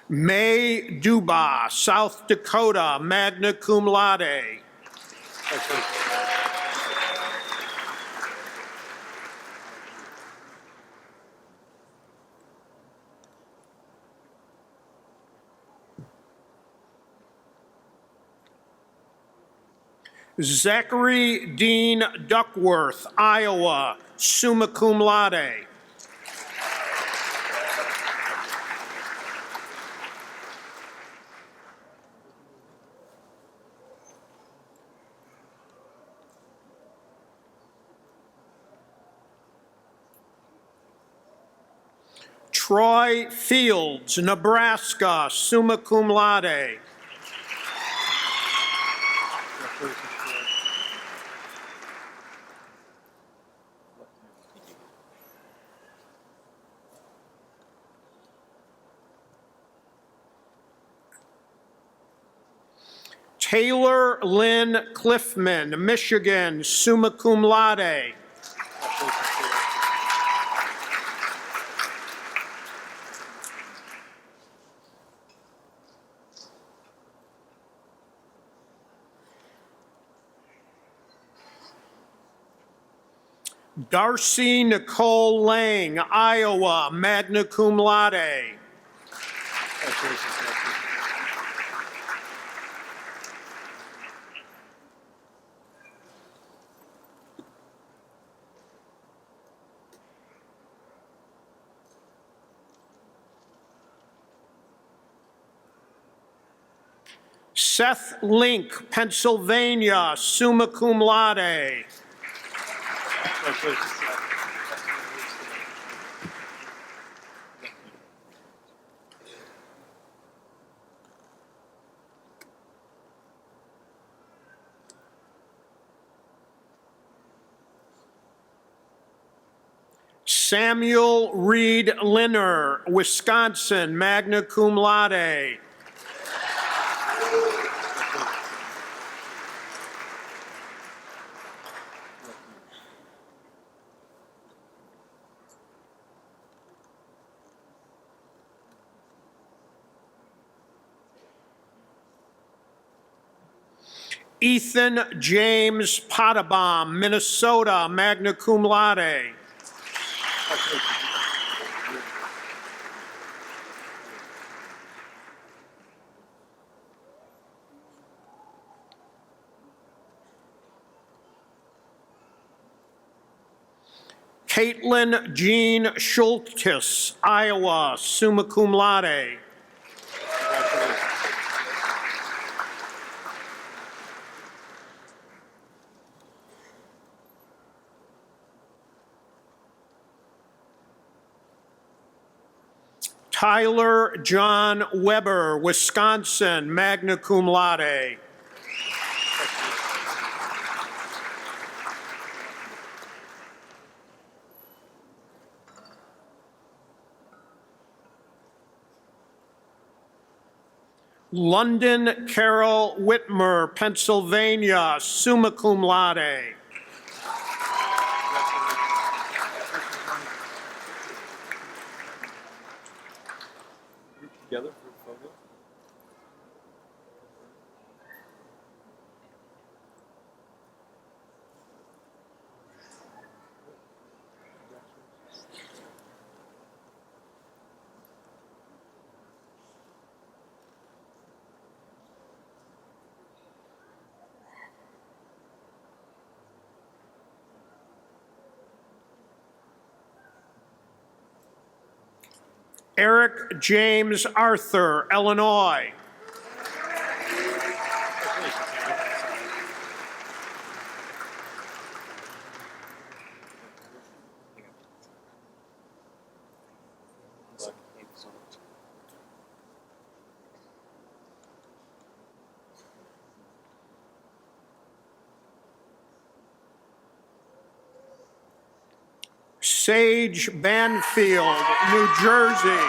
D: May Duba, South Dakota, magna cum laude. Zachary Dean Duckworth, Iowa, summa cum laude. Troy Fields, Nebraska, summa cum laude. Taylor Lynn Cliffman, Michigan, summa cum laude. Darcy Nicole Lang, Iowa, magna cum laude. Seth Link, Pennsylvania, summa cum laude. Samuel Reed Linner, Wisconsin, magna cum laude. Ethan James Potabom, Minnesota, magna cum laude. Caitlin Jean Schultes, Iowa, summa cum laude. Tyler John Weber, Wisconsin, magna cum laude. London Carol Whitmer, Pennsylvania, summa cum laude.
E: Together for a photo.
D: Eric James Arthur, Illinois. Sage Banfield, New Jersey.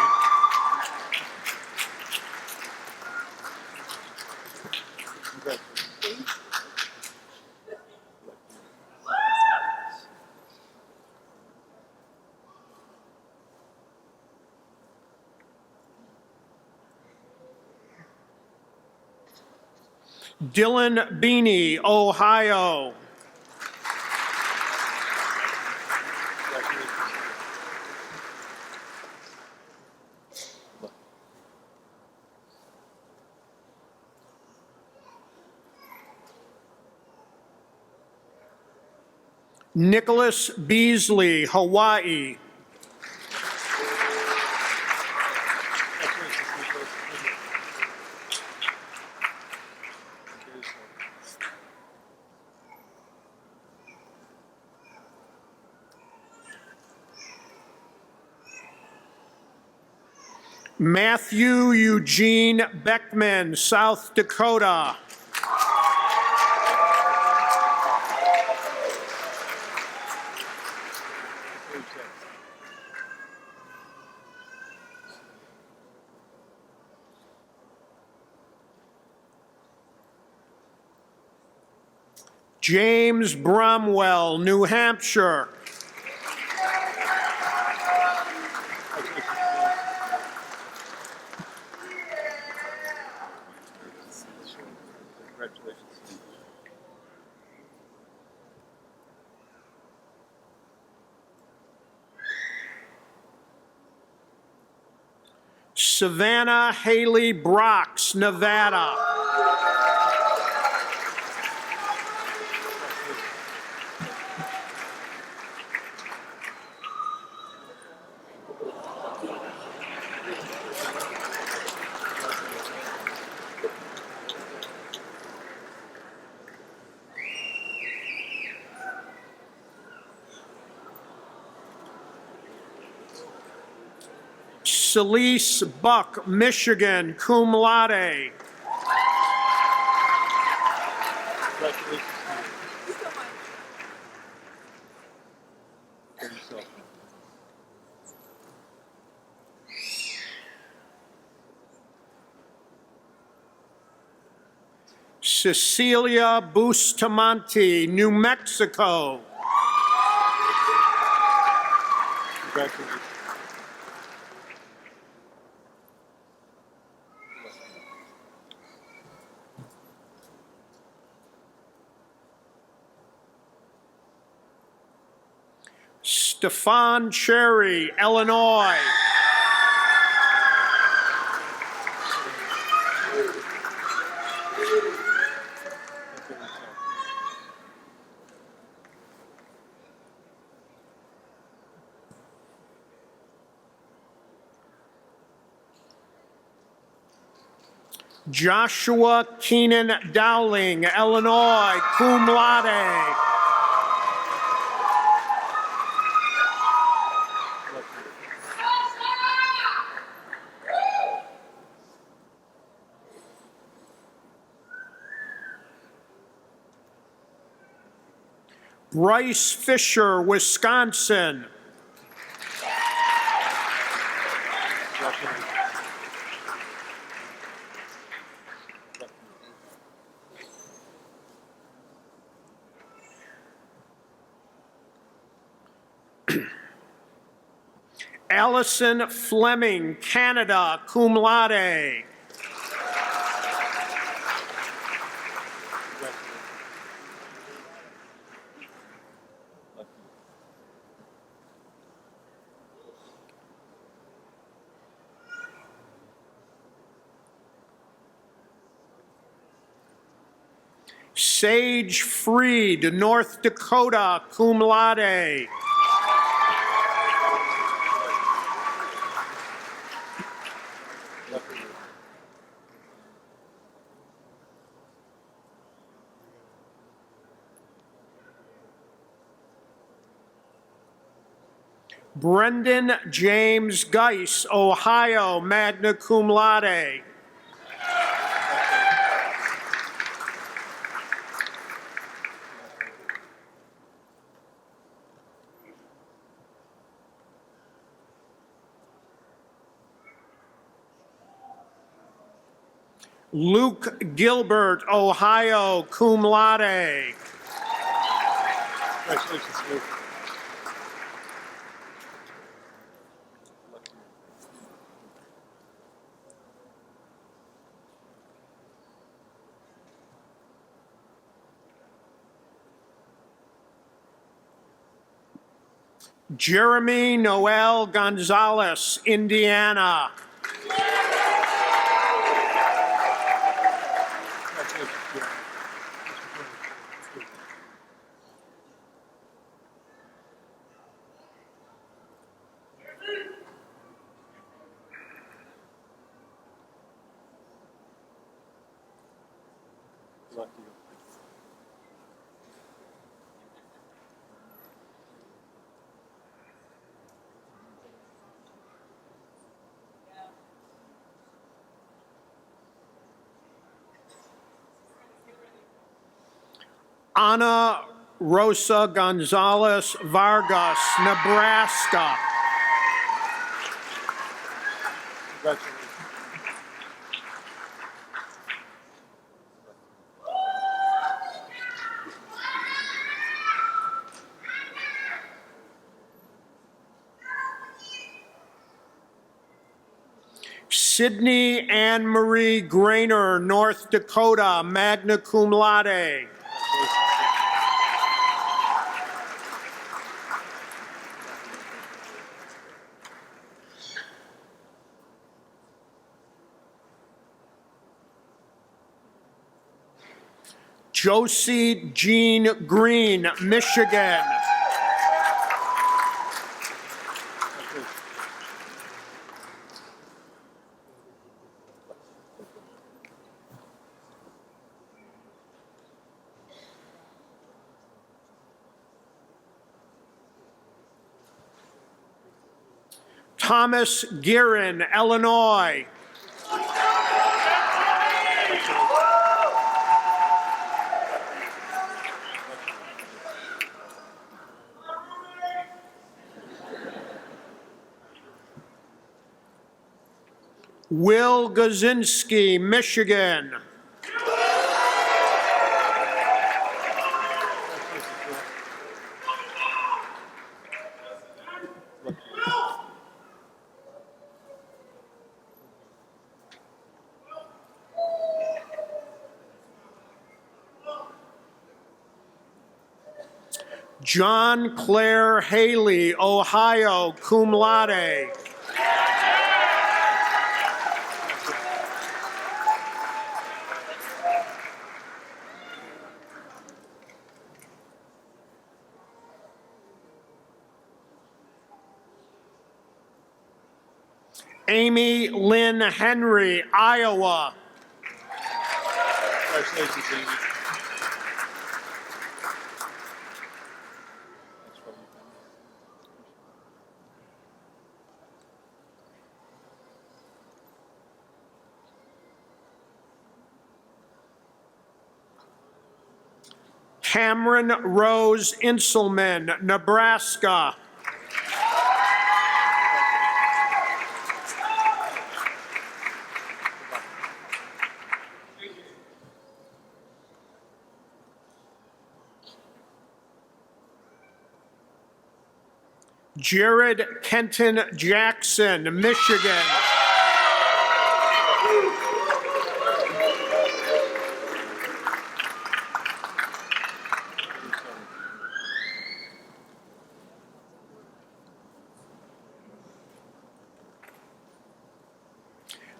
D: Dylan Beanie, Ohio. Nicholas Beasley, Hawaii. Matthew Eugene Beckman, South Dakota. James Bromwell, New Hampshire. Savannah Haley Brox, Nevada. Celeste Buck, Michigan, cum laude. Cecilia Bustamante, New Mexico. Stefan Cherry, Illinois. Joshua Keenan Dowling, Illinois, cum laude. Bryce Fisher, Wisconsin. Allison Fleming, Canada, cum laude. Sage Freed, North Dakota, cum laude. Brendan James Geis, Ohio, magna cum laude. Luke Gilbert, Ohio, cum laude.
B: Congratulations, Luke.
D: Jeremy Noel Gonzalez, Indiana. Ana Rosa Gonzalez Vargas, Nebraska.
B: Congratulations.
D: Sydney Anne Marie Grainer, North Dakota, magna cum laude. Josie Jean Green, Michigan. Thomas Guerin, Illinois. Will Gazinski, Michigan. John Claire Haley, Ohio, cum laude. Amy Lynn Henry, Iowa.
B: Congratulations, Amy.
D: Cameron Rose Inselman, Nebraska. Jared Kenton Jackson, Michigan.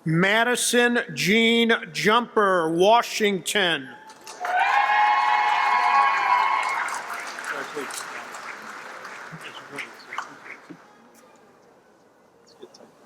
D: Madison Jean Jumper, Washington.
B: Congratulations. Let's get time for it.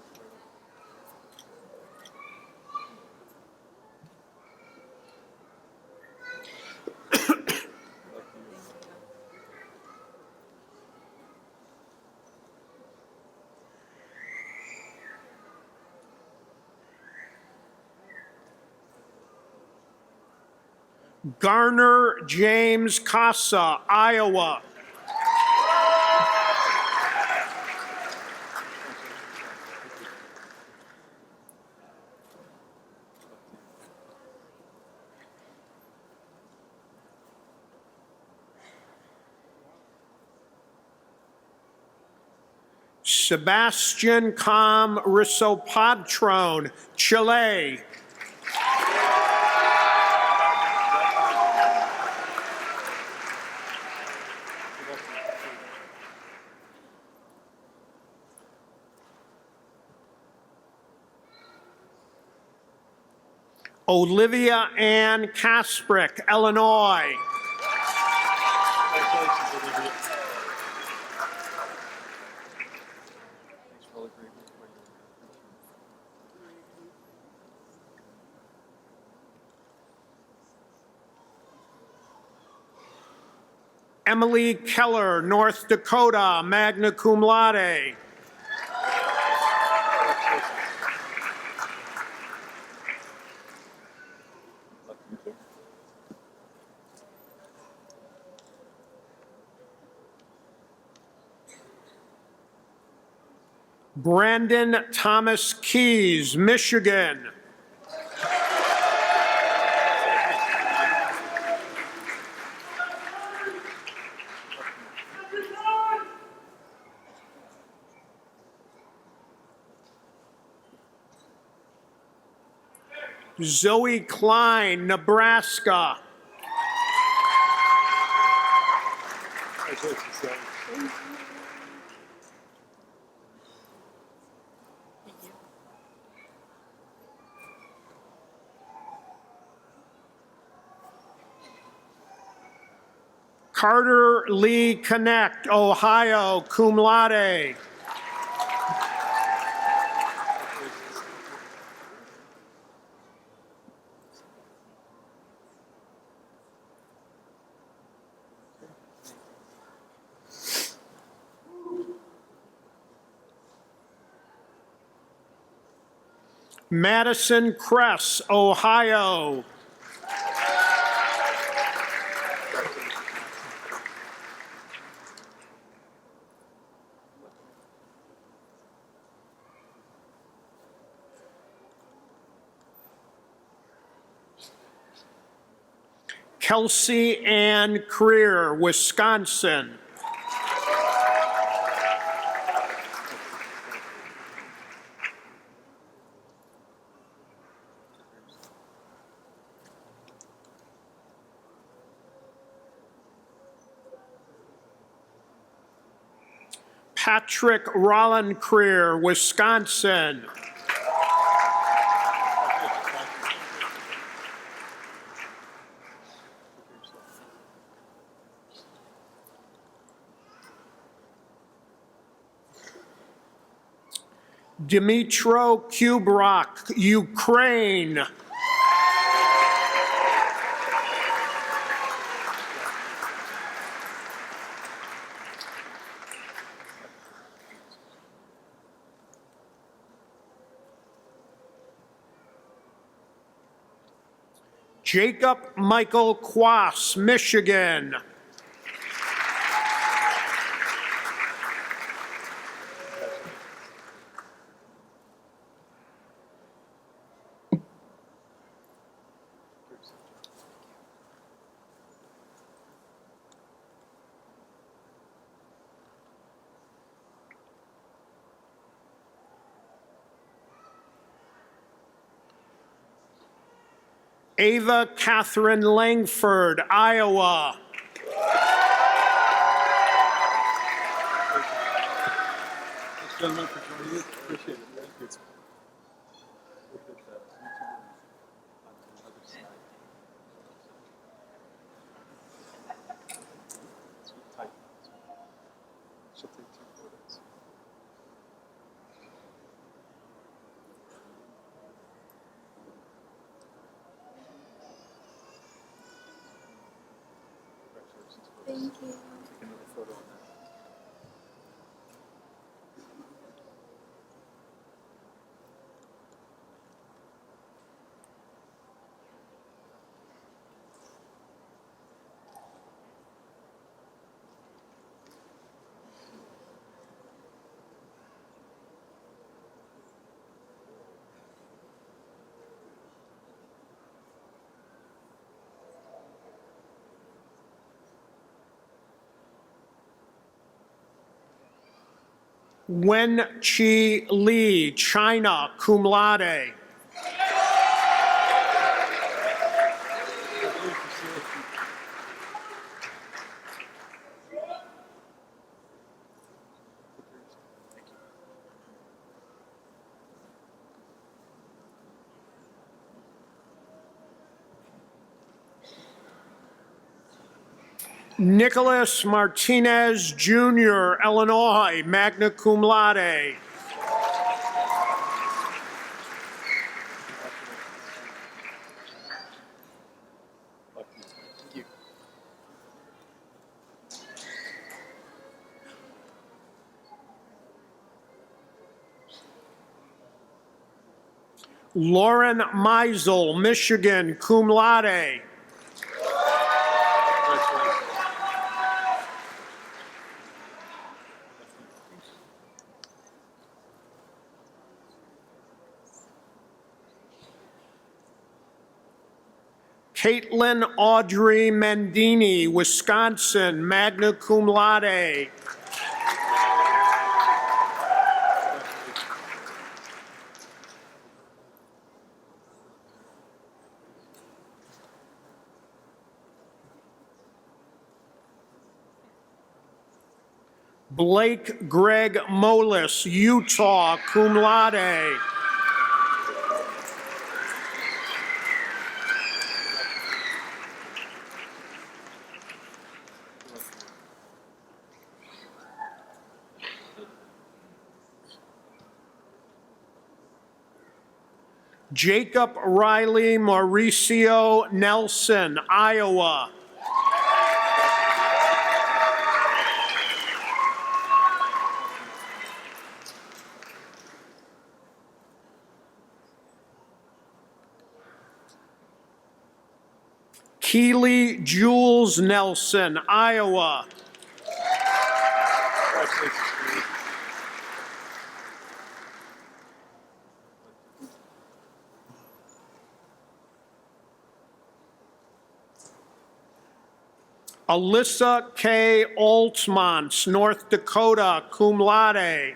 D: Garner James Casa, Iowa. Sebastian Com Risopatron, Chile. Olivia Ann Kasprick, Illinois.
B: Congratulations, Olivia. Thanks for all the great work.
D: Emily Keller, North Dakota, magna cum laude. Brandon Thomas Keys, Michigan. Zoe Klein, Nebraska.
B: Congratulations, Zoe.
D: Carter Lee Connect, Ohio, cum laude. Madison Kress, Ohio. Kelsey Ann Creer, Wisconsin. Patrick Rollencreer, Wisconsin. Dmytro Kubrak, Ukraine. Jacob Michael Quass, Michigan. Ava Catherine Langford, Iowa.
B: Thanks, gentlemen, for joining us. Appreciate it. Thank you. Look at that. On the other side. Sweet tight. She'll take 2 photos. Thank you. Take another photo on that.
D: Wen Chi Lee, China, cum laude. Nicholas Martinez Jr., Illinois, magna cum laude.
B: Thank you.
D: Lauren Meisel, Michigan, cum laude.
B: Congratulations.
D: Caitlin Audrey Mendini, Wisconsin, magna cum laude. Blake Greg Molis, Utah, cum laude. Jacob Riley Mauricio Nelson, Iowa. Keely Jules Nelson, Iowa.
B: Congratulations, Steve.
D: Alyssa K. Oltmans, North Dakota, cum laude.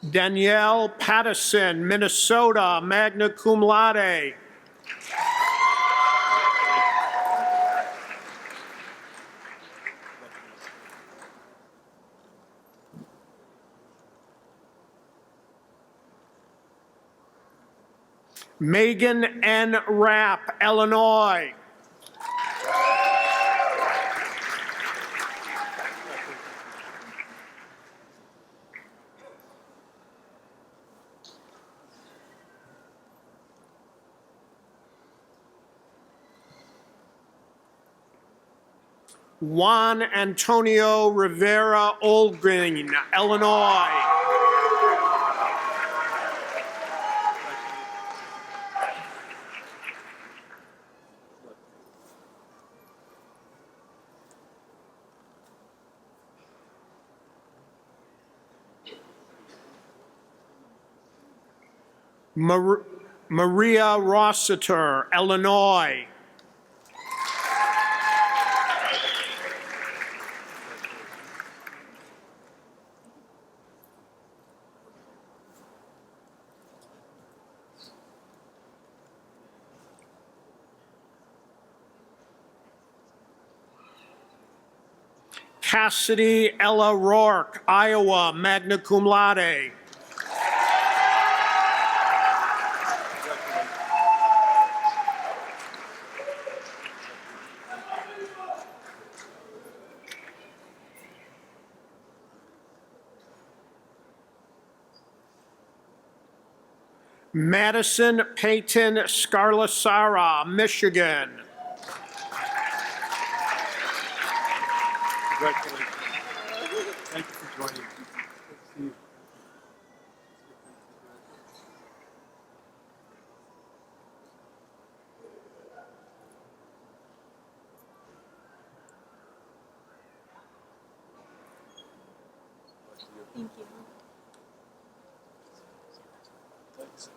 D: Danielle Pattison, Minnesota, magna cum laude. Megan N. Rapp, Illinois. Juan Antonio Rivera Olgreen, Illinois. Maria Rossiter, Illinois. Cassidy Ella Rourke, Iowa, magna cum laude. Madison Peyton Scarlasara, Michigan.
B: Congratulations. Thank you for joining. Good to see you.
I: Thank you.
B: Thanks.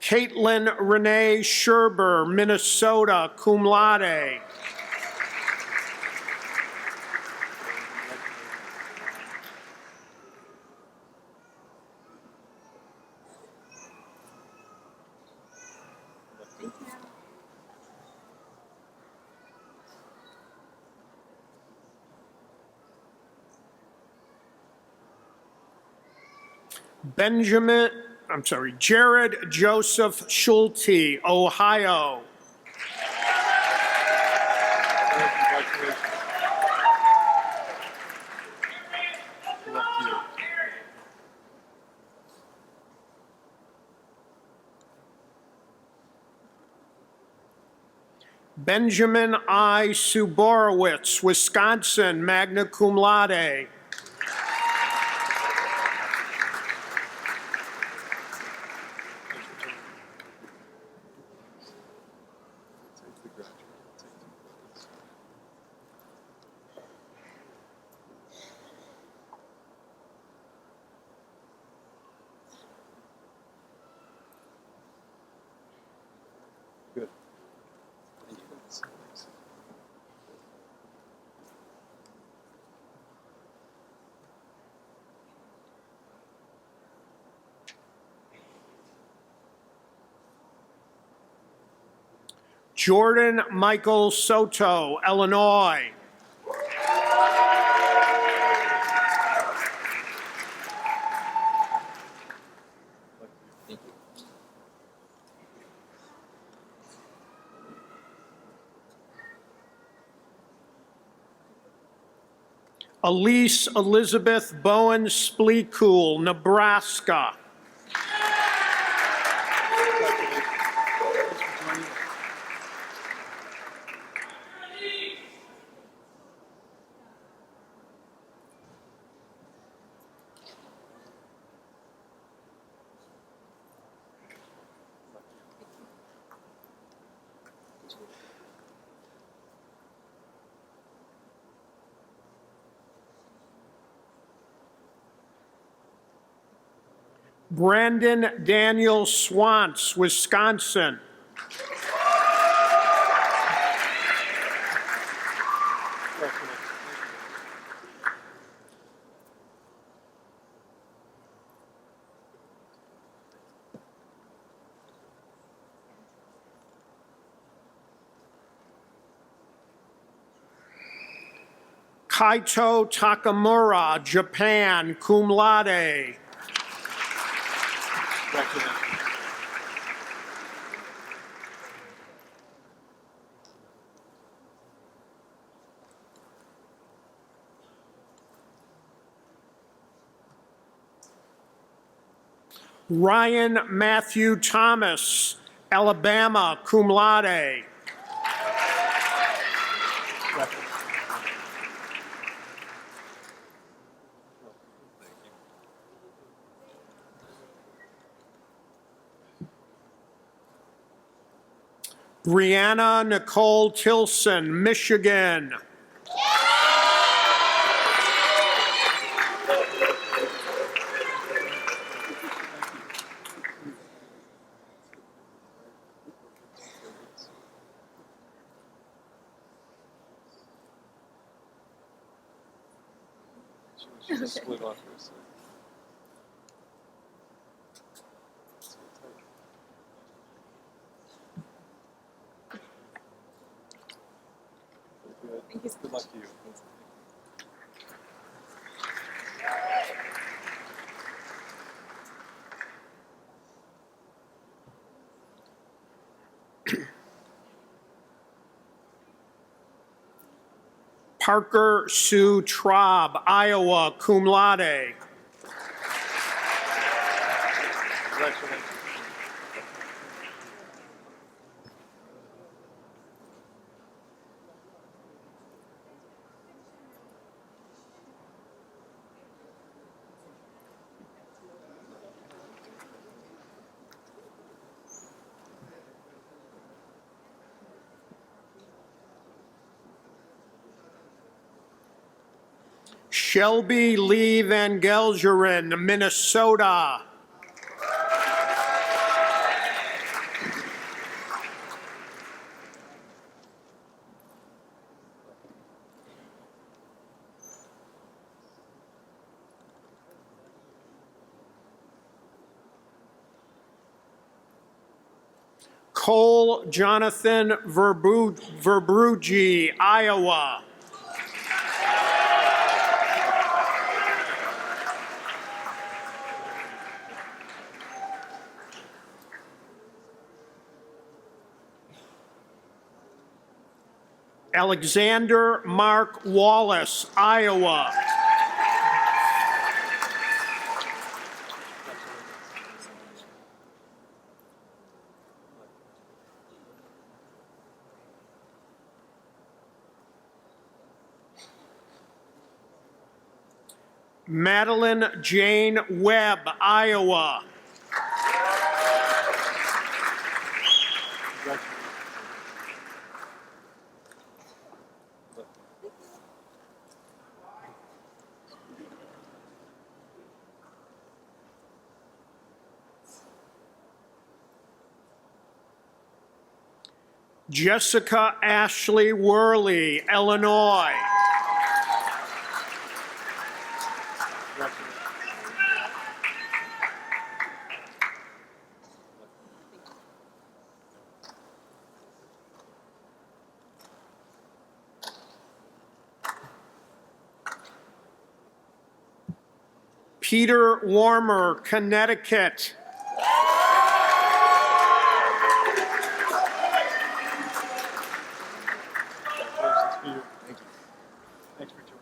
D: Caitlin Renee Sherber, Minnesota, cum laude. Jared Joseph Schulte, Ohio.
B: Congratulations. Good luck to you.
D: Benjamin I. Suborowitz, Wisconsin, magna cum laude.
B: Take the graduate. Take the photos. Good. Thank you. Thanks.
D: Jordan Michael Soto, Illinois. Elise Elizabeth Bowen Spleecool, Nebraska.
B: Congratulations. Thanks for joining us.
D: Brandon Daniel Swantz, Wisconsin. Kaito Takamura, Japan, cum laude. Ryan Matthew Thomas, Alabama, cum laude. Brianna Nicole Tilson, Michigan.
B: Split off for a second. Good luck to you.
D: Parker Sue Traub, Iowa, cum laude.
B: Congratulations.
D: Shelby Lee Van Gelgeren, Minnesota. Cole Jonathan Verbrugi, Iowa. Alexander Mark Wallace, Iowa. Madeline Jane Webb, Iowa. Jessica Ashley Worley, Illinois. Peter Warmer, Connecticut.
B: Congratulations for you. Thank you. Thanks for joining.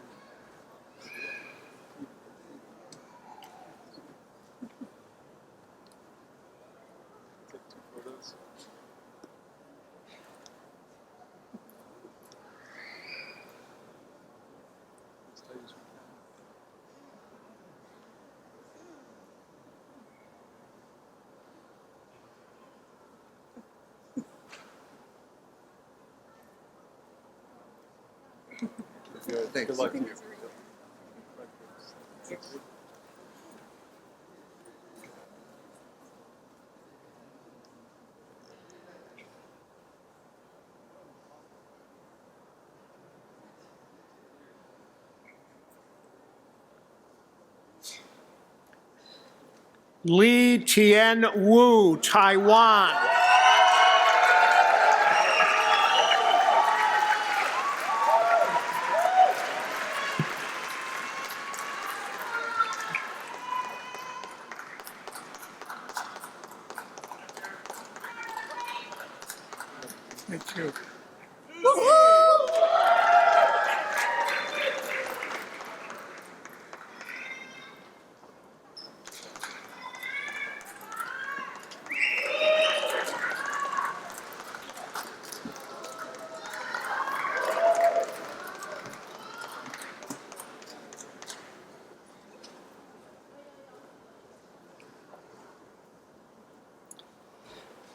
B: Take two photos. Let's tell you some- Good luck to you.
D: Lee Tien Wu, Taiwan.
C: Thank you.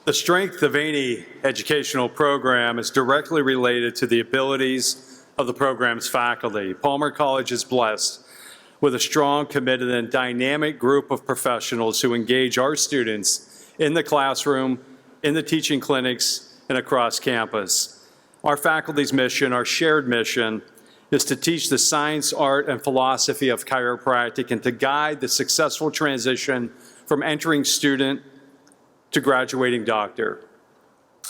E: The strength of any educational program is directly related to the abilities of the program's faculty. Palmer College is blessed with a strong, committed, and dynamic group of professionals who engage our students in the classroom, in the teaching clinics, and across campus. Our faculty's mission, our shared mission, is to teach the science, art, and philosophy of chiropractic and to guide the successful transition from entering student to graduating doctor.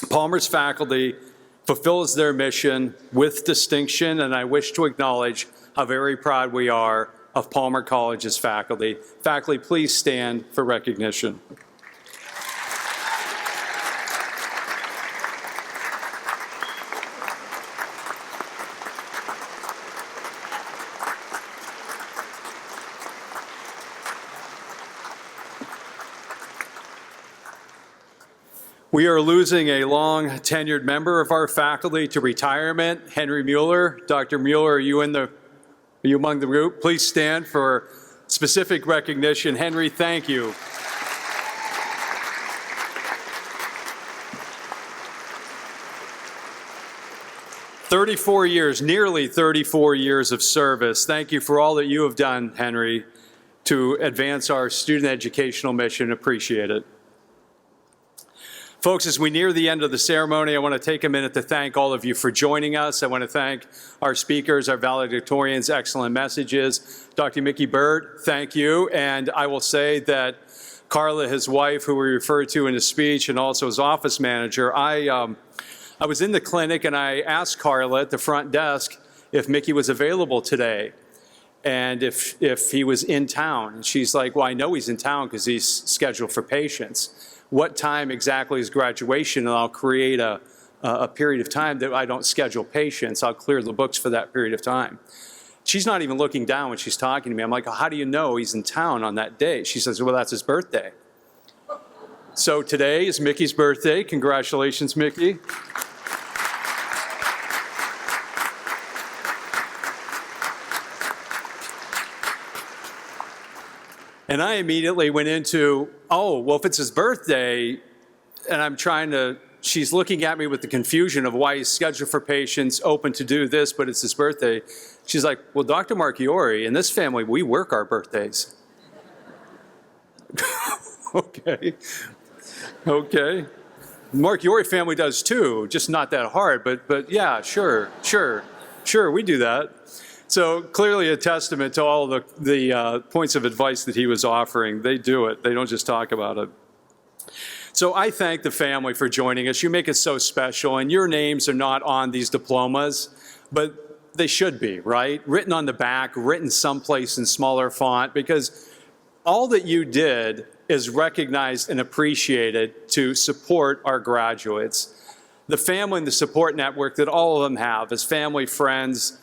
E: Palmer's faculty fulfills their mission with distinction, and I wish to acknowledge how very proud we are of Palmer College's faculty. Faculty, please stand for recognition. We are losing a long-tenured member of our faculty to retirement, Henry Mueller. Dr. Mueller, are you among the group? Please stand for specific recognition. Henry, thank you. Nearly 34 years of service. Thank you for all that you have done, Henry, to advance our student educational mission. Appreciate it. Folks, as we near the end of the ceremony, I want to take a minute to thank all of you for joining us. I want to thank our speakers, our valedictorians, excellent messages. Dr. Mickey Bird, thank you. And I will say that Carla, his wife, who we referred to in his speech, and also his office manager, I was in the clinic and I asked Carla at the front desk if Mickey was available today and if he was in town. And she's like, well, I know he's in town because he's scheduled for patients. What time exactly is graduation? And I'll create a period of time that I don't schedule patients. I'll clear the books for that period of time. She's not even looking down when she's talking to me. I'm like, oh, how do you know he's in town on that day? She says, well, that's his birthday. So today is Mickey's birthday. Congratulations, Mickey. And I immediately went into, oh, well, if it's his birthday, and I'm trying to, she's looking at me with the confusion of why he's scheduled for patients, open to do this, but it's his birthday. She's like, well, Dr. Marchiori, in this family, we work our birthdays. Okay. Marchiori family does too, just not that hard, but yeah, sure, we do that. So clearly a testament to all the points of advice that he was offering. They do it. They don't just talk about it. So I thank the family for joining us. You make it so special, and your names are not on these diplomas, but they should be, right? Written on the back, written someplace in smaller font, because all that you did is recognized and appreciated to support our graduates. The family and the support network that all of them have as family, friends,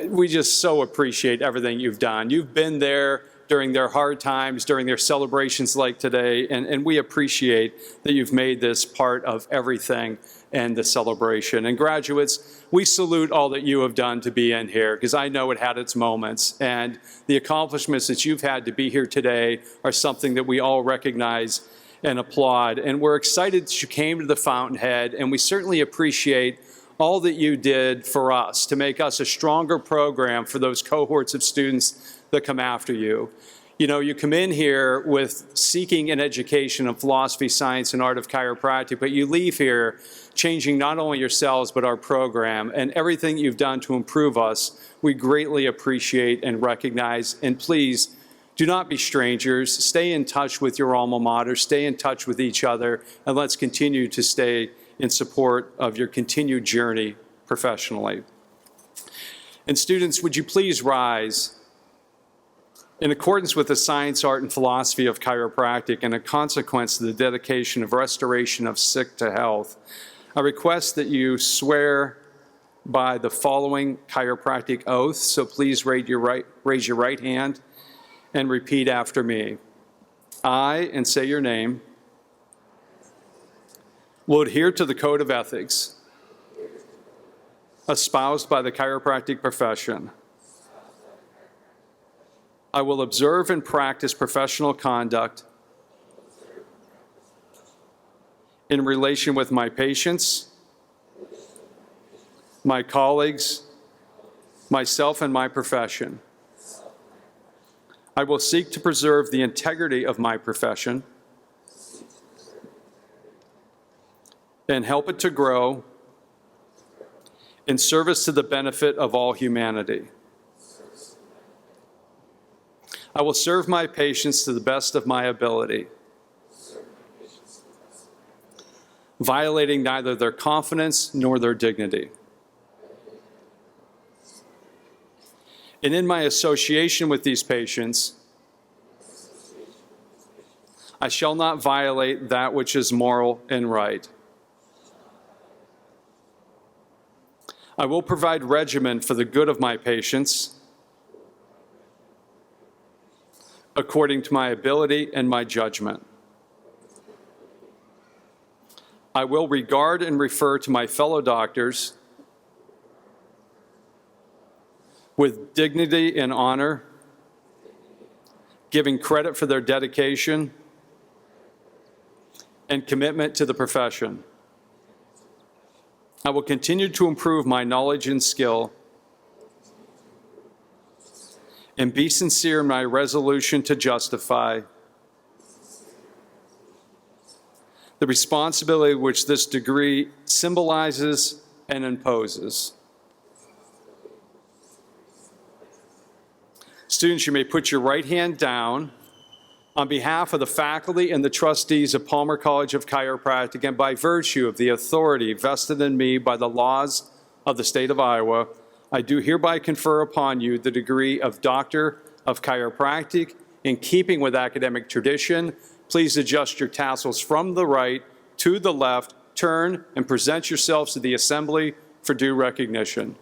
E: we just so appreciate everything you've done. You've been there during their hard times, during their celebrations like today, and we appreciate that you've made this part of everything and the celebration. And graduates, we salute all that you have done to be in here, because I know it had its moments, and the accomplishments that you've had to be here today are something that we all recognize and applaud. And we're excited that you came to the Fountainhead, and we certainly appreciate all that you did for us to make us a stronger program for those cohorts of students that come after you. You know, you come in here with seeking an education of philosophy, science, and art of chiropractic, but you leave here changing not only yourselves, but our program. And everything you've done to improve us, we greatly appreciate and recognize. And please Do not be strangers. Stay in touch with your alma mater. Stay in touch with each other, and let's continue to stay in support of your continued journey professionally. And students, would you please rise? In accordance with the science, art, and philosophy of chiropractic and a consequence of the dedication of restoration of sick to health, I request that you swear by the following chiropractic oath. So please raise your right hand and repeat after me. I, and say your name, will adhere to the code of ethics espoused by the chiropractic profession. I will observe and practice professional conduct in relation with my patients, my colleagues, myself, and my profession. I will seek to preserve the integrity of my profession and help it to grow in service to the benefit of all humanity. I will serve my patients to the best of my ability, violating neither their confidence nor their dignity. And in my association with these patients, I shall not violate that which is moral and right. I will provide regimen for the good of my patients according to my ability and my judgment. I will regard and refer to my fellow doctors with dignity and honor, giving credit for their dedication and commitment to the profession. I will continue to improve my knowledge and skill and be sincere in my resolution to justify the responsibility which this degree symbolizes and imposes. Students, you may put your right hand down. On behalf of the faculty and the trustees of Palmer College of Chiropractic, and by virtue of the authority vested in me by the laws of the state of Iowa, I do hereby confer upon you the degree of Doctor of Chiropractic. In keeping with academic tradition, please adjust your tassels from the right to the left, turn, and present yourselves to the assembly for due recognition.